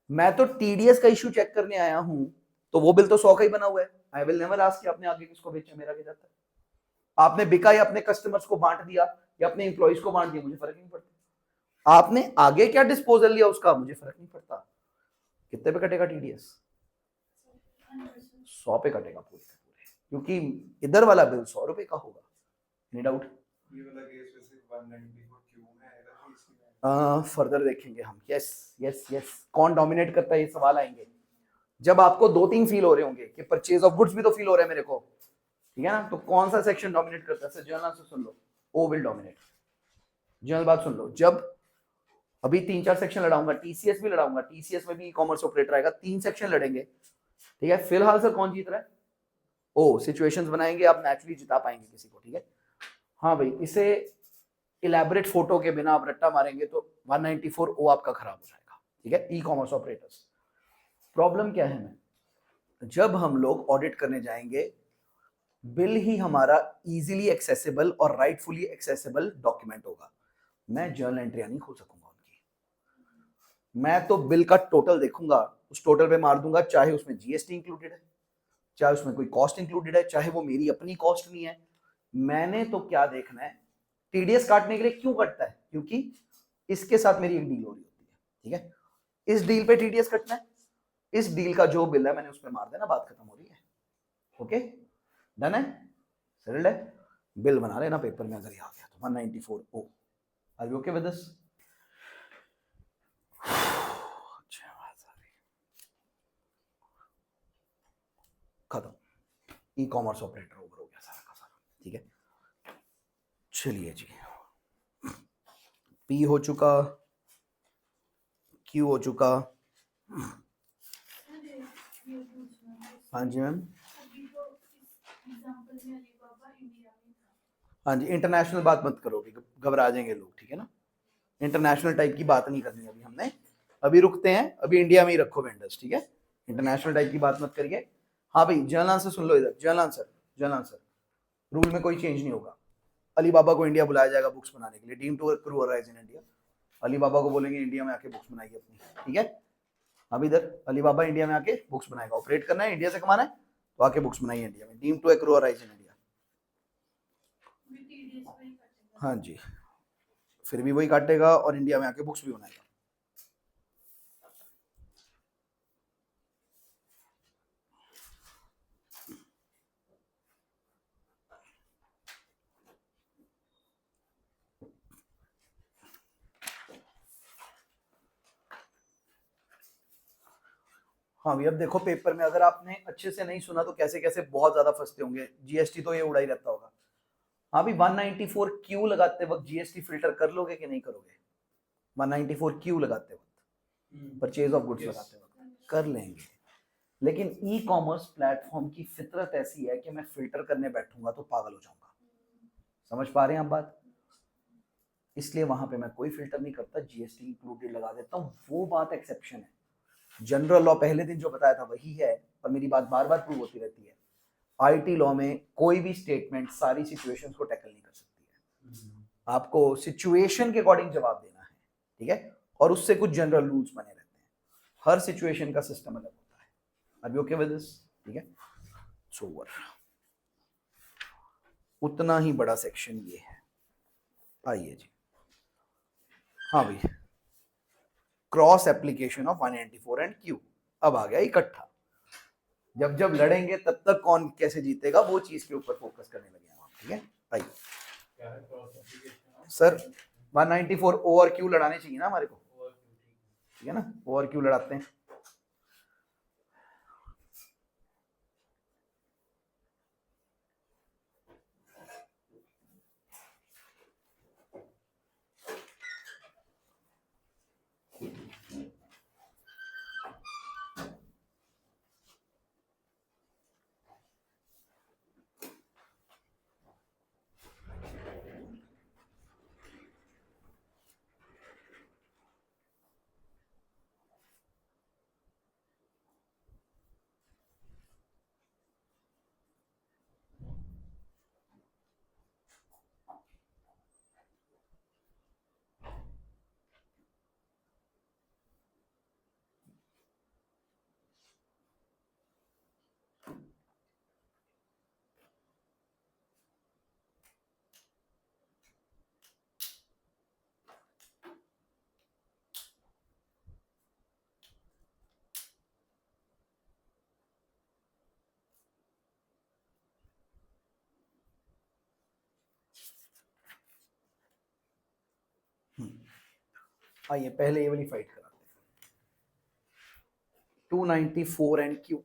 मैं तो टीडीएस का इशू चेक करने आया हूं, तो वो बिल तो 100 का ही बना हुआ है। आई विल नेवर आस्क कि आपने आगे किसको बेचा, मेरा क्या जाता है? आपने बिका या अपने कस्टमर्स को बांट दिया या अपने एम्प्लॉइज को बांट दिया, मुझे फर्क नहीं पड़ता। आपने आगे क्या डिस्पोजल लिया उसका, मुझे फर्क नहीं पड़ता। कितने पे कटेगा टीडीएस? 100 पे कटेगा पूरे के पूरे, क्योंकि इधर वाला बिल 100 रुपए का होगा। No doubt. ये वाला केस वैसे 194 क्यों में आएगा कि इसमें? फर्दर देखेंगे हम। यस यस यस, कौन डोमिनेट करता है ये सवाल आएंगे जब आपको 2-3 फील हो रहे होंगे कि परचेज ऑफ गुड्स भी तो फील हो रहा है मेरे को, ठीक है ना? तो कौन सा सेक्शन डोमिनेट करता है? सर जर्नल से सुन लो, ओ विल डोमिनेट। जर्नल बात सुन लो, जब अभी 3-4 सेक्शन लड़ाऊंगा, टीसीएस भी लड़ाऊंगा, टीसीएस में भी ई कॉमर्स ऑपरेटर आएगा, 3 सेक्शन लड़ेंगे, ठीक है? फिलहाल सर कौन जीत रहा है? ओ सिचुएशंस बनाएंगे, आप नेचुरली जिता पाएंगे किसी को, ठीक है? हाँ भाई, इसे इलेबोरेट फोटो के बिना आप रट्टा मारेंगे तो 194 ओ आपका खराब हो जाएगा, ठीक है? E commerce operators. प्रॉब्लम क्या है मैं, जब हम लोग ऑडिट करने जाएंगे, बिल ही हमारा इजीली एक्सेसिबल और राइटफुली एक्सेसिबल डॉक्यूमेंट होगा। मैं जर्नल एंट्रियां नहीं खोल सकूंगा उनकी। मैं तो बिल का टोटल देखूंगा, उस टोटल पे मार दूंगा, चाहे उसमें जीएसटी इंक्लूडेड है, चाहे उसमें कोई कॉस्ट इंक्लूडेड है, चाहे वो मेरी अपनी कॉस्ट नहीं है। मैंने तो क्या देखना है, टीडीएस काटने के लिए क्यों कटता है? क्योंकि इसके साथ मेरी एक डील हो रही होती है, ठीक है? इस डील पे टीडीएस कटना है, इस डील का जो बिल है मैंने उस पर मार देना, बात खत्म हो रही है। ओके डन है, सेटल्ड है। बिल बना लेना पेपर में, अगर ये आ गया तो 194 ओ। Are you okay with this? खत्म, ई कॉमर्स ऑपरेटर ओवर हो गया सारा का सारा, ठीक है? चलिए जी, पी हो चुका, क्यू हो चुका। हाँ जी मैम। हाँ जी, इंटरनेशनल बात मत करोगे, घबरा जाएंगे लोग, ठीक है ना? इंटरनेशनल टाइप की बात नहीं करनी अभी हमने, अभी रुकते हैं, अभी इंडिया में ही रखो वेंडर्स, ठीक है? इंटरनेशनल टाइप की बात मत करिए। हाँ भाई, जर्नल आंसर सुन लो इधर, जर्नल आंसर रूल में कोई चेंज नहीं होगा। अलीबाबा को इंडिया बुलाया जाएगा बुक्स बनाने के लिए, deem to accrue arise in India. Alibaba को बोलेंगे इंडिया में आके बुक्स बनाइए अपनी, ठीक है? अब इधर अलीबाबा इंडिया में आके बुक्स बनाएगा, ऑपरेट करना है, इंडिया से कमाना है, तो आके बुक्स बनाइए इंडिया में, deem to accrue arise in India. हाँ जी, फिर भी वही काटेगा और इंडिया में आके बुक्स भी बनाएगा। हाँ भैया, अब देखो पेपर में अगर आपने अच्छे से नहीं सुना तो कैसे कैसे बहुत ज्यादा फंसते होंगे। जीएसटी तो ये उड़ा ही रहता होगा। हाँ भी 194 क्यू लगाते वक्त जीएसटी फिल्टर कर लोगे कि नहीं करोगे? 194 क्यू लगाते वक्त, परचेज ऑफ गुड्स लगाते वक्त कर लेंगे, लेकिन ई कॉमर्स प्लेटफॉर्म की फितरत ऐसी है कि मैं फिल्टर करने बैठूंगा तो पागल हो जाऊंगा। समझ पा रहे हैं आप बात? इसलिए वहां पे मैं कोई फिल्टर नहीं करता, जीएसटी इंक्लूडेड लगा देता हूँ। वो बात एक्सेप्शन है, जनरल लॉ पहले दिन जो बताया था वही है, और मेरी बात बार बार प्रूव होती रहती है। आईटी लॉ में कोई भी स्टेटमेंट सारी सिचुएशंस को टैकल नहीं कर सकती है, आपको सिचुएशन के अकॉर्डिंग जवाब देना है, ठीक है, और उससे कुछ जनरल रूल्स बने रहते हैं, हर सिचुएशन का सिस्टम अलग होता है। Are you okay with this? ठीक है, सो ओवर, उतना ही बड़ा सेक्शन ये है। आइए जी, हाँ भाई, cross application of 194 and Q अब आ गया इकट्ठा। जब जब लड़ेंगे तब तक कौन कैसे जीतेगा वो चीज के ऊपर फोकस करने लगे हम, ठीक है। आइए क्या है क्रॉस एप्लीकेशन? सर 194 ओ और क्यू लड़ाने चाहिए ना हमारे को, ठीक है ना, ओ और क्यू लड़ाते हैं। आइए पहले ये वाली फाइट कराते हैं, 294 एंड क्यू।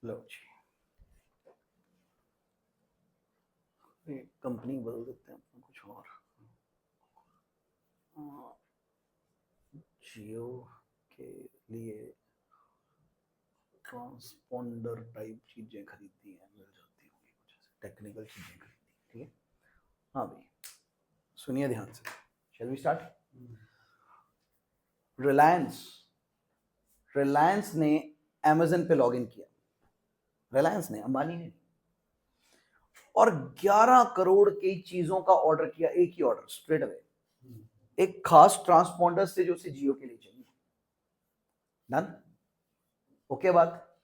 लो जी, कंपनी बदल देते हैं अपना कुछ और, जियो के लिए ट्रांसपोंडर टाइप चीजें खरीदती हैं, मिल जाती होंगी कुछ ऐसे टेक्निकल चीजें खरीदती, ठीक है। हाँ भाई सुनिए ध्यान से, शैल वी स्टार्ट। रिलायंस ने अमेजन पे लॉगिन किया, रिलायंस ने, अंबानी ने, और 11 करोड़ की चीजों का ऑर्डर किया, एक ही ऑर्डर स्ट्रेट अवे, एक खास ट्रांसपोंडर से जो उसे जियो के लिए चाहिए। डन, ओके बात।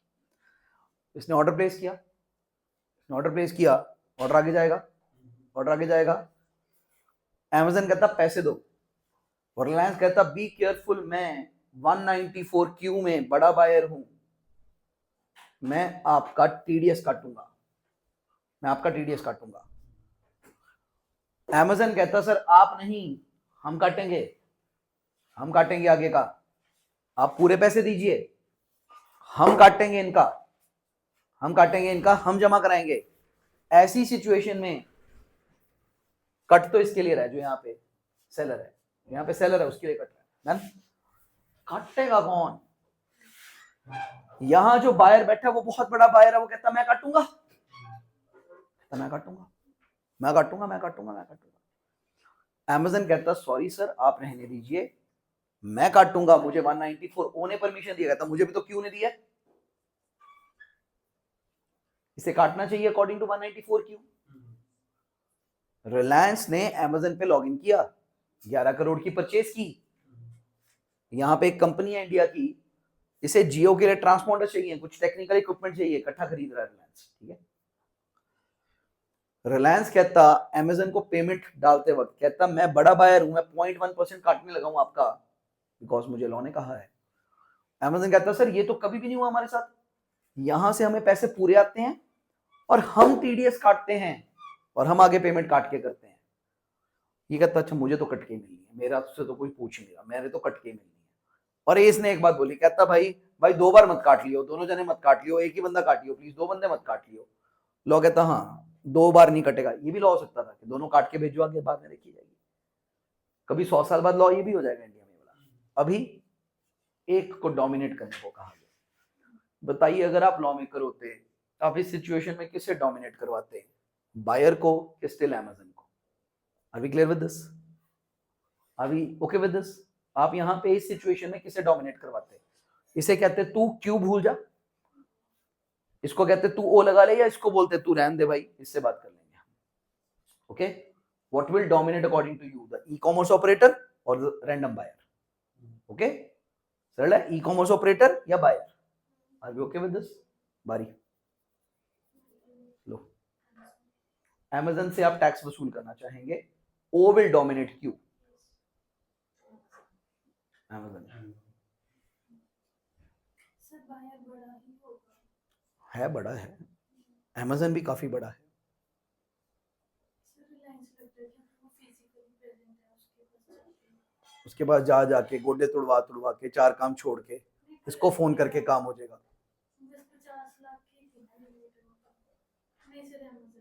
इसने ऑर्डर प्लेस किया, ऑर्डर आगे जाएगा, अमेजन कहता पैसे दो, और रिलायंस कहता बी केयरफुल, मैं 194 क्यू में बड़ा बायर हूं, मैं आपका टीडीएस काटूंगा। अमेजन कहता सर आप नहीं, हम काटेंगे आगे का, आप पूरे पैसे दीजिए, हम काटेंगे इनका, हम जमा कराएंगे। ऐसी सिचुएशन में कट तो इसके लिए रहा है जो यहाँ पे सेलर है, उसके लिए कट रहा है। काटेगा कौन? यहां जो बायर बैठा है वो बहुत बड़ा बायर है, वो कहता मैं काटूंगा। अमेजन कहता सॉरी सर आप रहने दीजिए, मैं काटूंगा, मुझे 194 ओ ने परमिशन दिया, कहता मुझे भी तो क्यू ने दिया, इसे काटना चाहिए अकॉर्डिंग टू 194 क्यू। रिलायंस ने अमेजन पे लॉगिन किया, 11 करोड़ की परचेज की। यहां पे एक कंपनी है इंडिया की, इसे जियो के लिए ट्रांसपोंडर चाहिए, कुछ टेक्निकल इक्विपमेंट चाहिए, इकट्ठा खरीद रहा है रिलायंस, ठीक है। रिलायंस कहता अमेजन को पेमेंट डालते वक्त, कहता मैं बड़ा बायर हूं, मैं 0.1% काटने लगा हूं आपका, बिकॉज मुझे लॉ ने कहा है। अमेजन कहता सर ये तो कभी भी नहीं हुआ हमारे साथ, यहां से हमें पैसे पूरे आते हैं और हम टीडीएस काटते हैं और हम आगे पेमेंट काट के करते हैं। ये कहता अच्छा मुझे तो कटके मिलनी है, मेरा से तो कोई पूछ नहीं रहा, मेरे तो कटके मिलनी है। और एस ने एक बात बोली, कहता भाई भाई 2 बार मत काट लियो, दोनों जने मत काट लियो, एक ही बंदा काटियो प्लीज, 2 बंदे मत काट लियो। लॉ कहता हाँ 2 बार नहीं कटेगा, ये भी लॉ हो सकता था कि दोनों काट के भेजो, आगे बाद में देखी जाएगी। कभी 100 साल बाद लॉ ये भी हो जाएगा इंडिया में वाला। अभी एक को डोमिनेट करने को कहा गया। बताइए अगर आप लॉ मेकर होते तो आप इस सिचुएशन में किससे डोमिनेट करवाते, बायर को कि स्टिल अमेजन को? Are we clear with this? Are we okay with this? आप यहां पे इस सिचुएशन में किसे डोमिनेट करवाते? इसे कहते तू क्यों भूल जा, इसको कहते तू ओ लगा ले, या इसको बोलते तू रहन दे भाई, इससे बात कर लेंगे हम। Okay, what will dominate according to you, the e commerce operator और द रैंडम बायर? ओके, सरल है, ई कॉमर्स ऑपरेटर या buyer? Are we okay with this? बारी लो, अमेजन से आप टैक्स वसूल करना चाहेंगे, ओ विल डोमिनेट क्यू? अमेजन सर बायर बड़ा ही होगा। है, बड़ा है, अमेजन भी काफी बड़ा है। सर रिलायंस लगता है कि वो फिजिकली प्रेजेंट है, उसके पास जाते हैं। उसके बाद जा जाके गोडे तुड़वा तुड़वा के 4 काम छोड़ के इसको फोन करके काम हो जाएगा। बस 50 लाख की थी ना लिमिट में। नहीं सर अमेज़न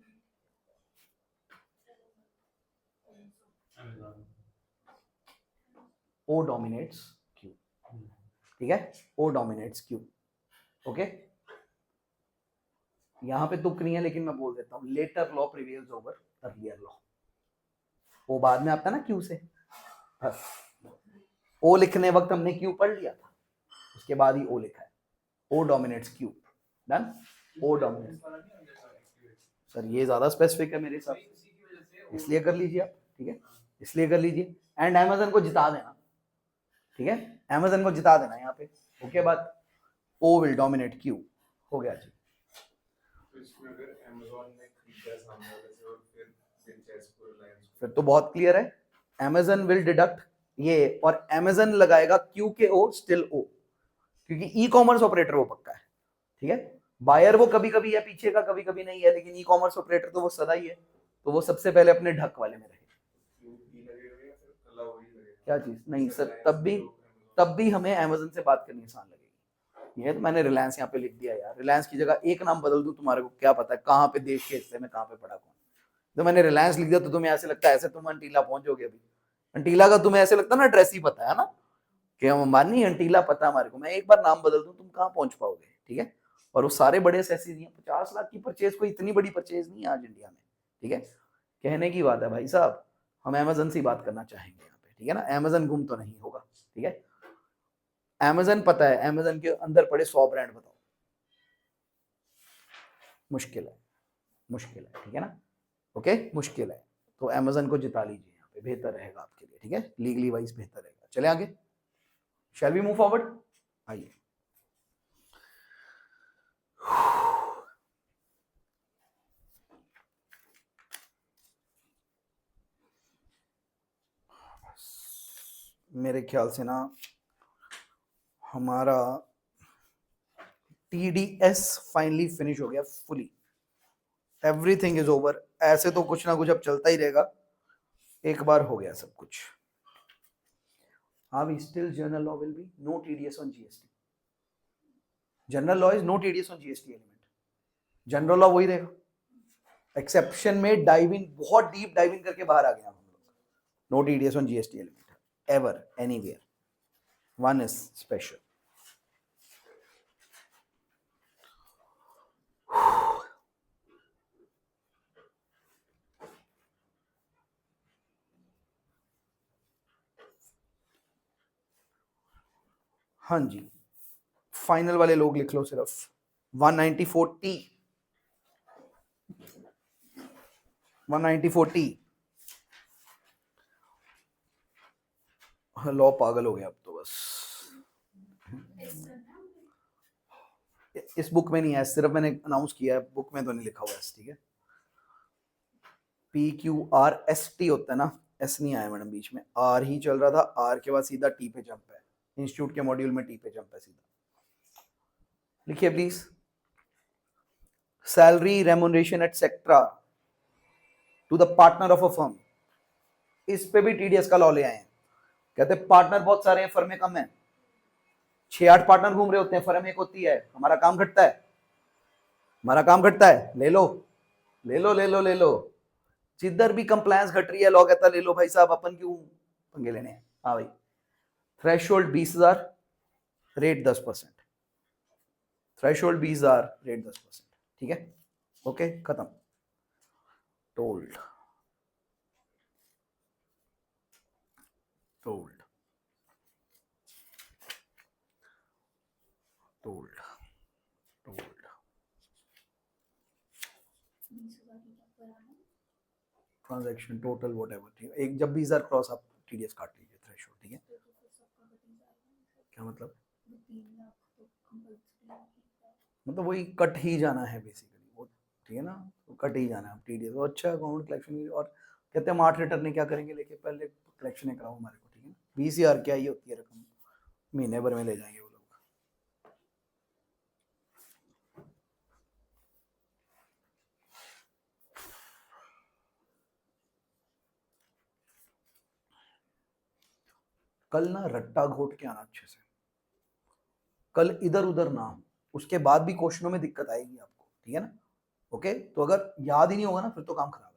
ओ डोमिनेट्स क्यू, ठीक है, ओ डोमिनेट्स क्यू। ओके, यहां पे तुक नहीं है लेकिन मैं बोल देता हूं, later law prevails over earlier law. ओ बाद में आता है ना क्यू से, बस ओ लिखने वक्त हमने क्यू पढ़ लिया था, उसके बाद ही ओ लिखा है, ओ डोमिनेट्स क्यू। डन, ओ डोमिनेट्स। सर ये ज्यादा स्पेसिफिक है मेरे हिसाब से, इसलिए कर लीजिए आप, ठीक है, इसलिए कर लीजिए। एंड अमेजन को जिता देना, ठीक है, अमेजन को जिता देना यहाँ पे। ओके, बात ओ विल डोमिनेट क्यू हो गया जी। तो इसमें अगर Amazon ने खरीदा सामने वाले से और फिर Dincess को Reliance को, फिर तो बहुत क्लियर है, अमेजन विल डिडक्ट ये, और अमेजन लगाएगा क्यू के ओ स्टिल ओ, क्योंकि ई कॉमर्स ऑपरेटर वो पक्का है, ठीक है। बायर वो कभी कभी है पीछे का, कभी कभी नहीं है, लेकिन ई कॉमर्स ऑपरेटर तो वो सदा ही है, तो वो सबसे पहले अपने ढक वाले में रहे। क्यों ही लगेगा या फिर अल्लाह वही लगेगा? क्या चीज? नहीं सर, Reliance तब भी जो Amazon- तब भी हमें अमेजन से बात करनी आसान लगेगी। ये तो मैंने रिलायंस यहाँ पे लिख दिया यार, रिलायंस की जगह एक नाम बदल दूं, तुम्हारे को क्या पता है कहाँ पे देश के हिस्से में कहाँ पे पड़ा कौन। तो मैंने रिलायंस लिख दिया तो तुम्हें ऐसे लगता है ऐसे तुम अंटीला पहुंचोगे। अभी अंटीला का तुम्हें ऐसे लगता है ना एड्रेस ही पता है ना, कि हम अंबानी अंटीला पता है हमारे को, मैं एक बार नाम बदल दूं तुम कहाँ पहुंच पाओगे, ठीक है। और वो सारे बड़े एसएससी हैं, 50 लाख की परचेज कोई इतनी बड़ी परचेज नहीं है आज इंडिया में, ठीक है। कहने की बात है भाई साहब, हम अमेजन से बात करना चाहेंगे यहाँ पे, ठीक है ना, अमेजन गुम तो नहीं होगा, ठीक है। अमेजन पता है, अमेजन के अंदर पड़े 100 ब्रांड बताओ, मुश्किल है, मुश्किल है, ठीक है ना, ओके, मुश्किल है। तो अमेजन को जिता लीजिए यहाँ पे, बेहतर रहेगा आपके लिए, ठीक है, लीगली वाइज बेहतर रहेगा। चले आगे, शैल वी मूव फॉरवर्ड? आइए, मेरे ख्याल से ना हमारा TDS फाइनली फिनिश हो गया फुली, एवरीथिंग इज ओवर। ऐसे तो कुछ ना कुछ अब चलता ही रहेगा, एक बार हो गया सब कुछ। हाँ, still general law will be no TDS on GST, general law is no TDS on GST element, general law वही रहेगा। एक्सेप्शन में डाइव इन, बहुत डीप डाइव इन करके बाहर आ गया हम लोग, no TDS on GST element ever anywhere, one is special. हाँ जी, फाइनल वाले लोग लिख लो सिर्फ 194T, 194T। लॉ पागल हो गया अब तो बस, इस बुक में नहीं है, सिर्फ मैंने अनाउंस किया है, बुक में तो नहीं लिखा हुआ है, ठीक है। PQRST होता है ना, एस नहीं आया मैडम बीच में, आर ही चल रहा था, आर के बाद सीधा टी पे जंप है, इंस्टीट्यूट के मॉड्यूल में टी पे जंप है सीधा। लिखिए please, salary remuneration etcetera to the partner of a firm इस पे भी टीडीएस का लॉ ले आए हैं। कहते पार्टनर बहुत सारे हैं, फर्में कम है, 6-8 पार्टनर घूम रहे होते हैं, फर्म एक होती है, हमारा काम घटता है, हमारा काम घटता है, ले लो ले लो ले लो ले लो। जिधर भी कंप्लायंस घट रही है लॉ कहता ले लो भाई साहब, अपन क्यों पंगे लेने हैं। हाँ भाई, थ्रेशोल्ड 20,000, रेट 10%, थ्रेशोल्ड 20,000, रेट 10%, ठीक है, ओके, खत्म। Told told told told transaction total what ever, ठीक है, एक जब 20,000 क्रॉस आप टीडीएस काट लीजिए, थ्रेशोल्ड, ठीक है। क्या मतलब वही कट ही जाना है बेसिकली वो, ठीक है ना, तो कट ही जाना है टीडीएस। और अच्छा अकाउंट कलेक्शन, और कहते हैं मार्ट रिटर्न क्या करेंगे लेके, पहले कलेक्शन कराओ हमारे को, ठीक है ना। 20,000 क्या ही होती है रकम, महीने भर में ले जाएंगे वो लोग। कल ना रट्टा घोट के आना अच्छे से, कल इधर उधर ना, उसके बाद भी क्वेश्चनों में दिक्कत आएगी आपको, ठीक है ना, ओके। तो अगर याद ही नहीं होगा ना फिर तो काम खराब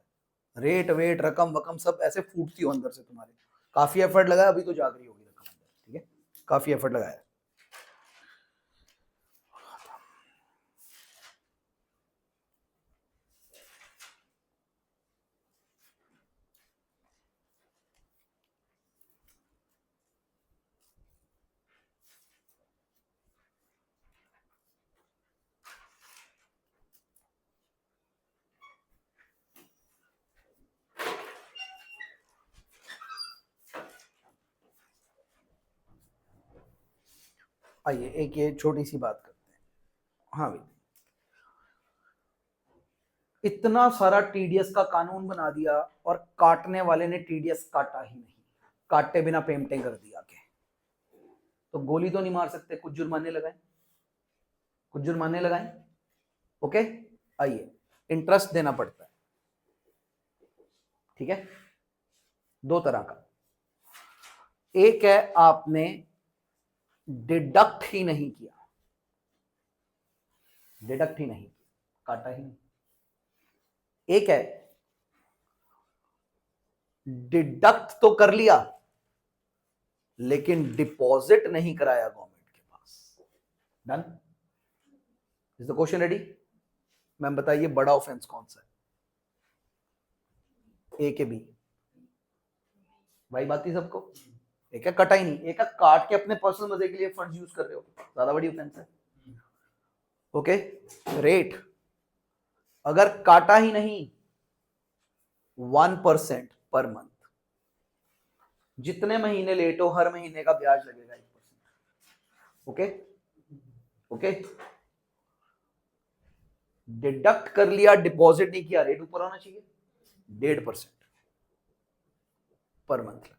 है। रेट वेट रकम वकम सब ऐसे फूटती हो अंदर से तुम्हारे, काफी एफर्ट लगाया, अभी तो जाग रही होगी रकम अंदर, ठीक है, काफी एफर्ट लगाया। आइए एक ये छोटी सी बात करते हैं। हाँ भाई, इतना सारा टीडीएस का कानून बना दिया और काटने वाले ने टीडीएस काटा ही नहीं, काटे बिना पेमेंटें कर दिया के, तो गोली तो नहीं मार सकते, कुछ जुर्माने लगाएं, कुछ जुर्माने लगाएं, ओके। आइए, इंटरेस्ट देना पड़ता है, ठीक है, दो तरह का। एक है आपने डिडक्ट ही नहीं किया, डिडक्ट ही नहीं किया, काटा ही नहीं। एक है डिडक्ट तो कर लिया लेकिन डिपॉजिट नहीं कराया गवर्नमेंट के पास। Done? Is the question ready? Ma'am बताइए बड़ा ऑफेंस कौन सा है, ए के बी? भाई बात ही सबको, एक है कटा ही नहीं, एक है काट के अपने पर्सनल मजे के लिए फंड्स यूज कर रहे हो, ज्यादा बड़ी ऑफेंस है, ओके। रेट अगर काटा ही नहीं 1% पर मंथ, जितने महीने लेट हो हर महीने का ब्याज लगेगा 1%, ओके ओके। डिडक्ट कर लिया, डिपॉजिट नहीं किया, रेट ऊपर होना चाहिए, 1.5% पर मंथ लगेगा,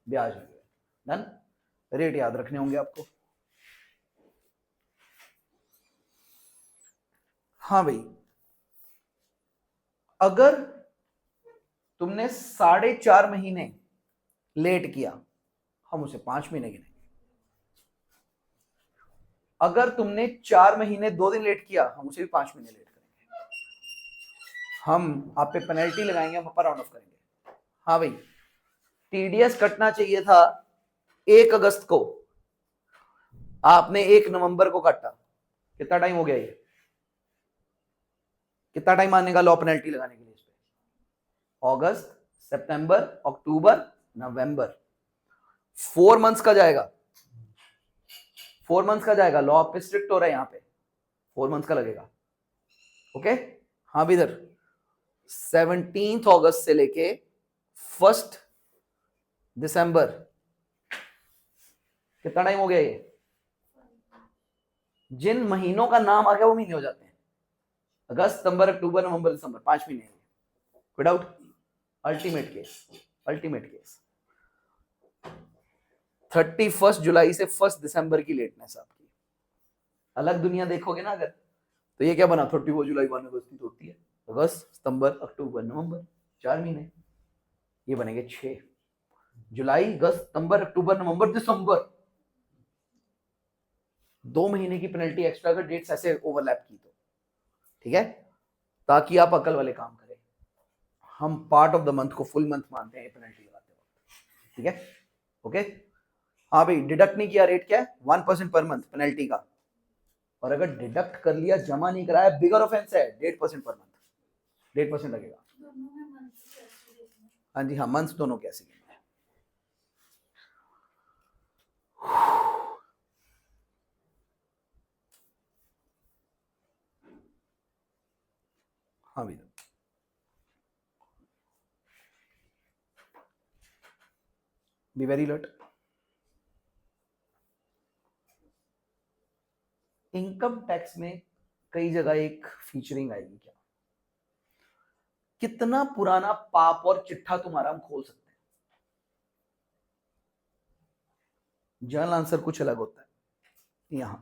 ब्याज लगेगा। डन? रेट याद रखने होंगे आपको। हाँ भाई, अगर तुमने 4.5 महीने लेट किया, हम उसे 5 महीने गिनेंगे। अगर तुमने 4 महीने 2 दिन लेट किया, हम उसे भी 5 महीने लेट करेंगे, हम आप पे पेनल्टी लगाएंगे, हम अपर राउंड ऑफ करेंगे। हाँ भाई, टीडीएस कटना चाहिए था 1 अगस्त को, आपने 1 नवंबर को काटा, कितना टाइम हो गया ये? कितना टाइम आने लॉ पेनल्टी लगाने के लिए इस पे? अगस्त, सितंबर, अक्टूबर, नवंबर, 4 मंथ्स का जाएगा, 4 मंथ्स का जाएगा। लॉ पे स्ट्रिक्ट हो रहा है यहाँ पे, 4 मंथ्स का लगेगा, ओके। हाँ भी इधर 17 अगस्त से लेके 1 दिसंबर, कितना टाइम हो गया ये? जिन महीनों का नाम आ गया वो महीने हो जाते हैं, अगस्त, सितंबर, अक्टूबर, नवंबर, दिसंबर, 5 महीने। Without ultimate case, ultimate case 31 जुलाई से 1 दिसंबर की लेटनेस आपकी। अलग दुनिया देखोगे ना अगर, तो ये क्या बना, 31 जुलाई 1 अगस्त की तो होती है, अगस्त, सितंबर, अक्टूबर, नवंबर, 4 महीने। ये बनेंगे 6। जुलाई, अगस्त, सितंबर, अक्टूबर, नवंबर, दिसंबर, 2 महीने की पेनल्टी एक्स्ट्रा अगर डेट्स ऐसे ओवरलैप की तो, ठीक है, ताकि आप अकल वाले काम करें। हम पार्ट ऑफ द मंथ को फुल मंथ मानते हैं पेनल्टी लगाते वक्त, ठीक है, ओके। हाँ भाई, डिडक्ट नहीं किया, रेट क्या है 1% पर मंथ पेनल्टी का, और अगर डिडक्ट कर लिया, जमा नहीं कराया, बिगर ऑफेंस है 1.5% पर मंथ, 1.5% लगेगा। दोनों में मंथ कैसे देखना है? हाँ जी, हाँ, मंथ्स दोनों कैसे गिनना है। हाँ भैया, be very alert. Income tax में कई जगह एक फीचरिंग आएगी, क्या, कितना पुराना पाप और चिट्ठा तुम्हारा हम खोल सकते हैं। जर्नल आंसर कुछ अलग होता है। यहां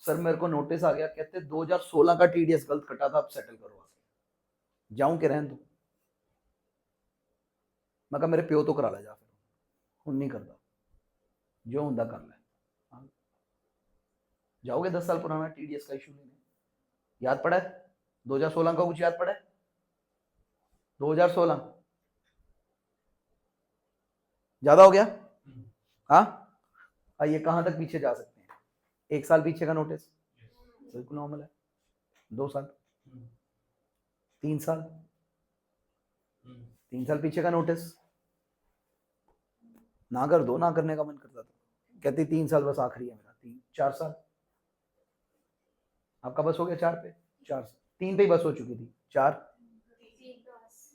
सर मेरे को नोटिस आ गया, कहते 2016 का टीडीएस गलत कटा था, अब सेटल करो आके। जाऊं कि रहने दो? मैं कहा मेरे प्यो तो करा ला जा, फिर हूं नहीं करता, जो हुंदा कर ले। हाँ। जाओगे 10 साल पुराना टीडीएस का इशू लेने? याद पड़ा है 2016 का कुछ याद पड़ा है? 2016 ज्यादा हो गया? हाँ, ये कहां तक पीछे जा सकते हैं? 1 साल पीछे का नोटिस बिल्कुल नॉर्मल है। 2 साल, 3 साल, 3 साल पीछे का नोटिस ना कर दो, ना करने का मन करता था, कहती 3 साल बस आखिरी है मेरा, 4 साल। आपका बस हो गया 4 पे, 4 3 पे ही बस हो चुकी थी, 4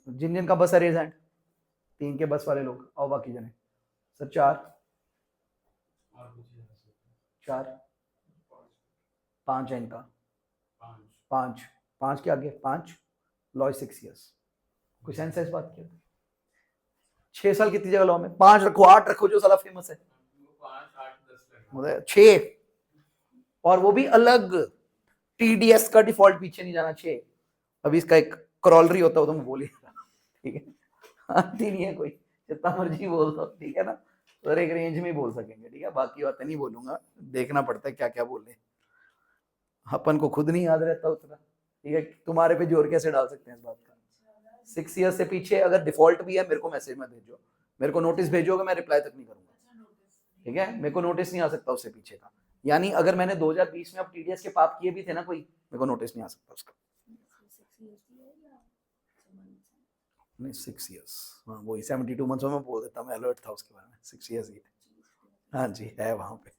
जिन जिन का बस अरेज है 3 के बस वाले लोग और बाकी जने सर 4 5 है इनका, 5 के आगे 5 लॉ 6 इयर्स। कोई सेंस है इस बात की? 6 साल कितनी जगह लॉ में? 5 रखो, 8 रखो, जो साला फेमस है 6, और वो भी अलग टीडीएस का डिफॉल्ट पीछे नहीं जाना 6। अभी इसका एक क्रॉलरी होता हो तो मैं बोल ही ठीक है, आती नहीं है कोई, जितना मर्जी बोल दो, ठीक है ना, सर एक रेंज में ही बोल सकेंगे, ठीक है, बाकी बातें नहीं बोलूंगा, देखना पड़ता है क्या क्या बोले, अपन को खुद नहीं याद रहता उतना, ठीक है, तुम्हारे पे जोर कैसे डाल सकते हैं इस बात का। 6 ईयर से पीछे अगर डिफॉल्ट भी है, मेरे को मैसेज में भेजो, मेरे को नोटिस भेजोगे, मैं रिप्लाई तक नहीं करूंगा, ठीक है, मेरे को नोटिस नहीं आ सकता उससे पीछे का, यानी अगर मैंने 2020 में अब टीडीएस के पाप किए भी थे ना कोई, मेरे को नोटिस नहीं आ सकता उसका। नहीं 6 ईयर्स, हाँ वही 72 मंथ्स में बोल देता, मैं अलर्ट था उसके बारे में, 6 ईयर्स ही है, हाँ जी है वहां पे।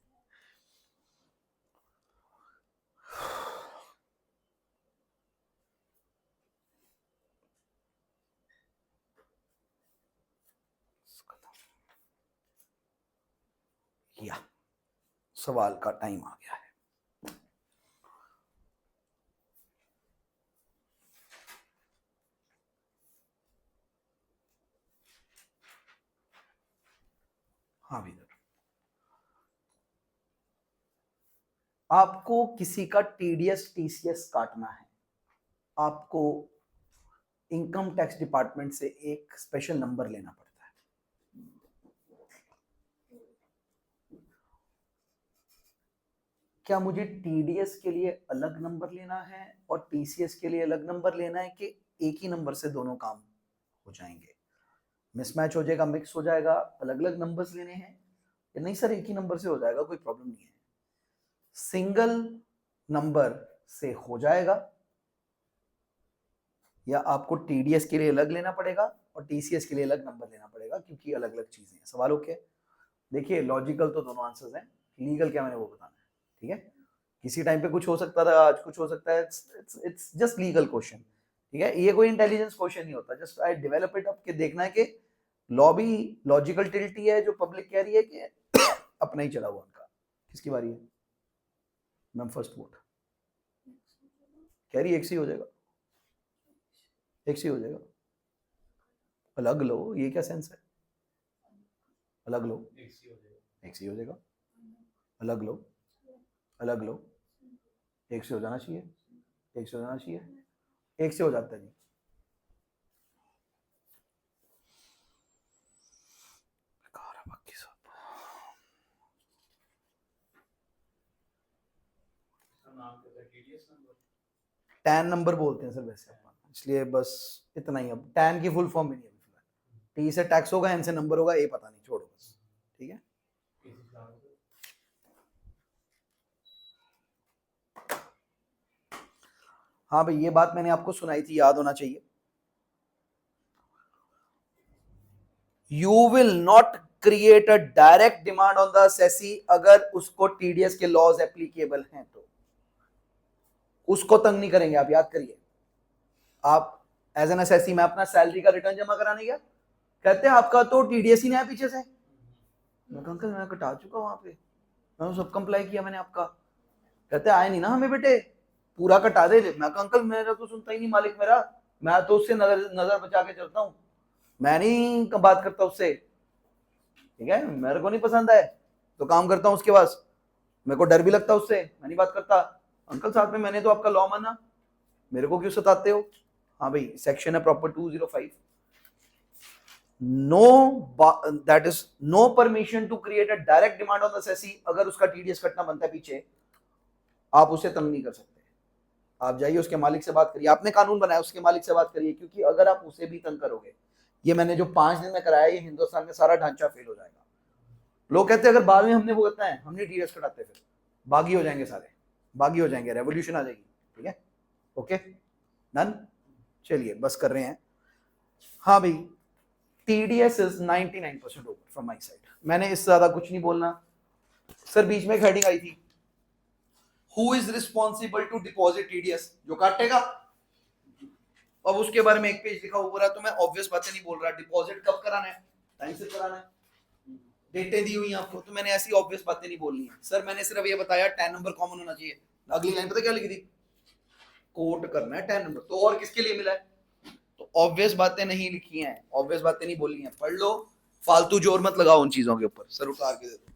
या सवाल का टाइम आ गया है। हाँ भैया, आपको किसी का टीडीएस टीसीएस काटना है, आपको इनकम टैक्स डिपार्टमेंट से एक स्पेशल नंबर लेना पड़ता है। क्या मुझे टीडीएस के लिए अलग नंबर लेना है और टीसीएस के लिए अलग नंबर लेना है, कि एक ही नंबर से दोनों काम हो जाएंगे? मिसमैच हो जाएगा, मिक्स हो जाएगा, अलग अलग नंबर्स लेने हैं? नहीं सर एक ही नंबर से हो जाएगा, कोई प्रॉब्लम नहीं है, सिंगल नंबर से हो जाएगा, या आपको टीडीएस के लिए अलग लेना पड़ेगा और टीसीएस के लिए अलग नंबर लेना पड़ेगा, क्योंकि अलग अलग चीजें हैं। सवाल ओके? देखिए लॉजिकल तो दोनों आंसर्स हैं, लीगल क्या मैंने वो बताना है, ठीक है, किसी टाइम पे कुछ हो सकता था, आज कुछ हो सकता है, इट्स जस्ट लीगल क्वेश्चन, ठीक है, ये कोई इंटेलिजेंस क्वेश्चन नहीं होता, just I develop it up के देखना है कि लॉ भी लॉजिकल टिल्टी है, जो पब्लिक कह रही है कि अपना ही चला हुआ उनका। किसकी बारी है मैम? फर्स्ट वोट कह रही एक सी हो जाएगा, एक सी हो जाएगा, अलग लो, ये क्या सेंस है? अलग लो, एक सी हो जाएगा, अलग लो, अलग लो, एक से हो जाना चाहिए, एक से हो जाना चाहिए, एक से हो जाता है जी, टीडीएस नंबर टैन नंबर बोलते हैं सर वैसे अपन, इसलिए बस इतना ही। अब टैन की फुल फॉर्म भी नहीं है फिलहाल। टी से टैक्स होगा, एन से नंबर होगा, ए पता नहीं, छोड़ो बस, ठीक है। हाँ भाई, ये बात मैंने आपको सुनाई थी, याद होना चाहिए। You will not create a direct demand on the assessee अगर उसको टीडीएस के लॉज एप्लीकेबल हैं तो उसको तंग नहीं करेंगे आप, याद करिए। आप एज एन एसएससी में अपना सैलरी का रिटर्न जमा कराने गया, कहते हैं आपका तो टीडीएस ही नहीं है पीछे से। मैं कहा अंकल मैं कटा चुका वहां पे, मैंने सब कंप्लाई किया मैंने आपका। कहते आए नहीं ना हमें बेटे, पूरा कटा दे। मैं कहा अंकल मेरा तो सुनता ही नहीं मालिक मेरा, मैं तो उससे नजर बचा के चलता हूँ, मैं नहीं बात करता उससे, ठीक है। मेरे को नहीं पसंद है तो काम करता हूँ उसके पास, मेरे को डर भी लगता है उससे, मैं नहीं बात करता। अंकल साथ में मैंने तो आपका लॉ माना, मेरे को क्यों सताते हो। हाँ भाई, सेक्शन है proper 205, no that is no permission to create a direct demand on the assessee अगर उसका टीडीएस कटना बनता है पीछे, आप उसे तंग नहीं कर सकते। आप जाइए उसके मालिक से बात करिए, आपने कानून बनाया उसके मालिक से बात करिए, क्योंकि अगर आप उसे भी तंग करोगे, ये मैंने जो 5 दिन में कराया, ये हिंदुस्तान में सारा ढांचा फेल हो जाएगा। लोग कहते हैं अगर बाद में हमने वो करना है, हमने टीडीएस कटाते, फिर बागी हो जाएंगे, सारे बागी हो जाएंगे, रेवोल्यूशन आ जाएगी, ठीक है। ओके डन, चलिए बस कर रहे हैं। हाँ भाई, TDS is 99% over from my side, मैंने इससे ज्यादा कुछ नहीं बोलना। सर बीच में एक हेडिंग आई थी, who is responsible to deposit TDS, जो काटेगा। अब उसके बारे में एक पेज लिखा हुआ, तो मैं ऑब्वियस बातें नहीं बोल रहा, डिपॉजिट कब कराना है, टाइम से कराना है, डेटें दी हुई हैं आपको, तो मैंने ऐसी ऑब्वियस बातें नहीं बोलनी है। सर मैंने सिर्फ ये बताया 10 नंबर कॉमन होना चाहिए, अगली लाइन पता क्या लिखी थी, कोट करना है 10 नंबर, तो और किसके लिए मिला है। तो ऑब्वियस बातें नहीं लिखी हैं, ऑब्वियस बातें नहीं बोली हैं, पढ़ लो, फालतू जोर मत लगाओ उन चीजों के ऊपर। सर उतार के दे दो।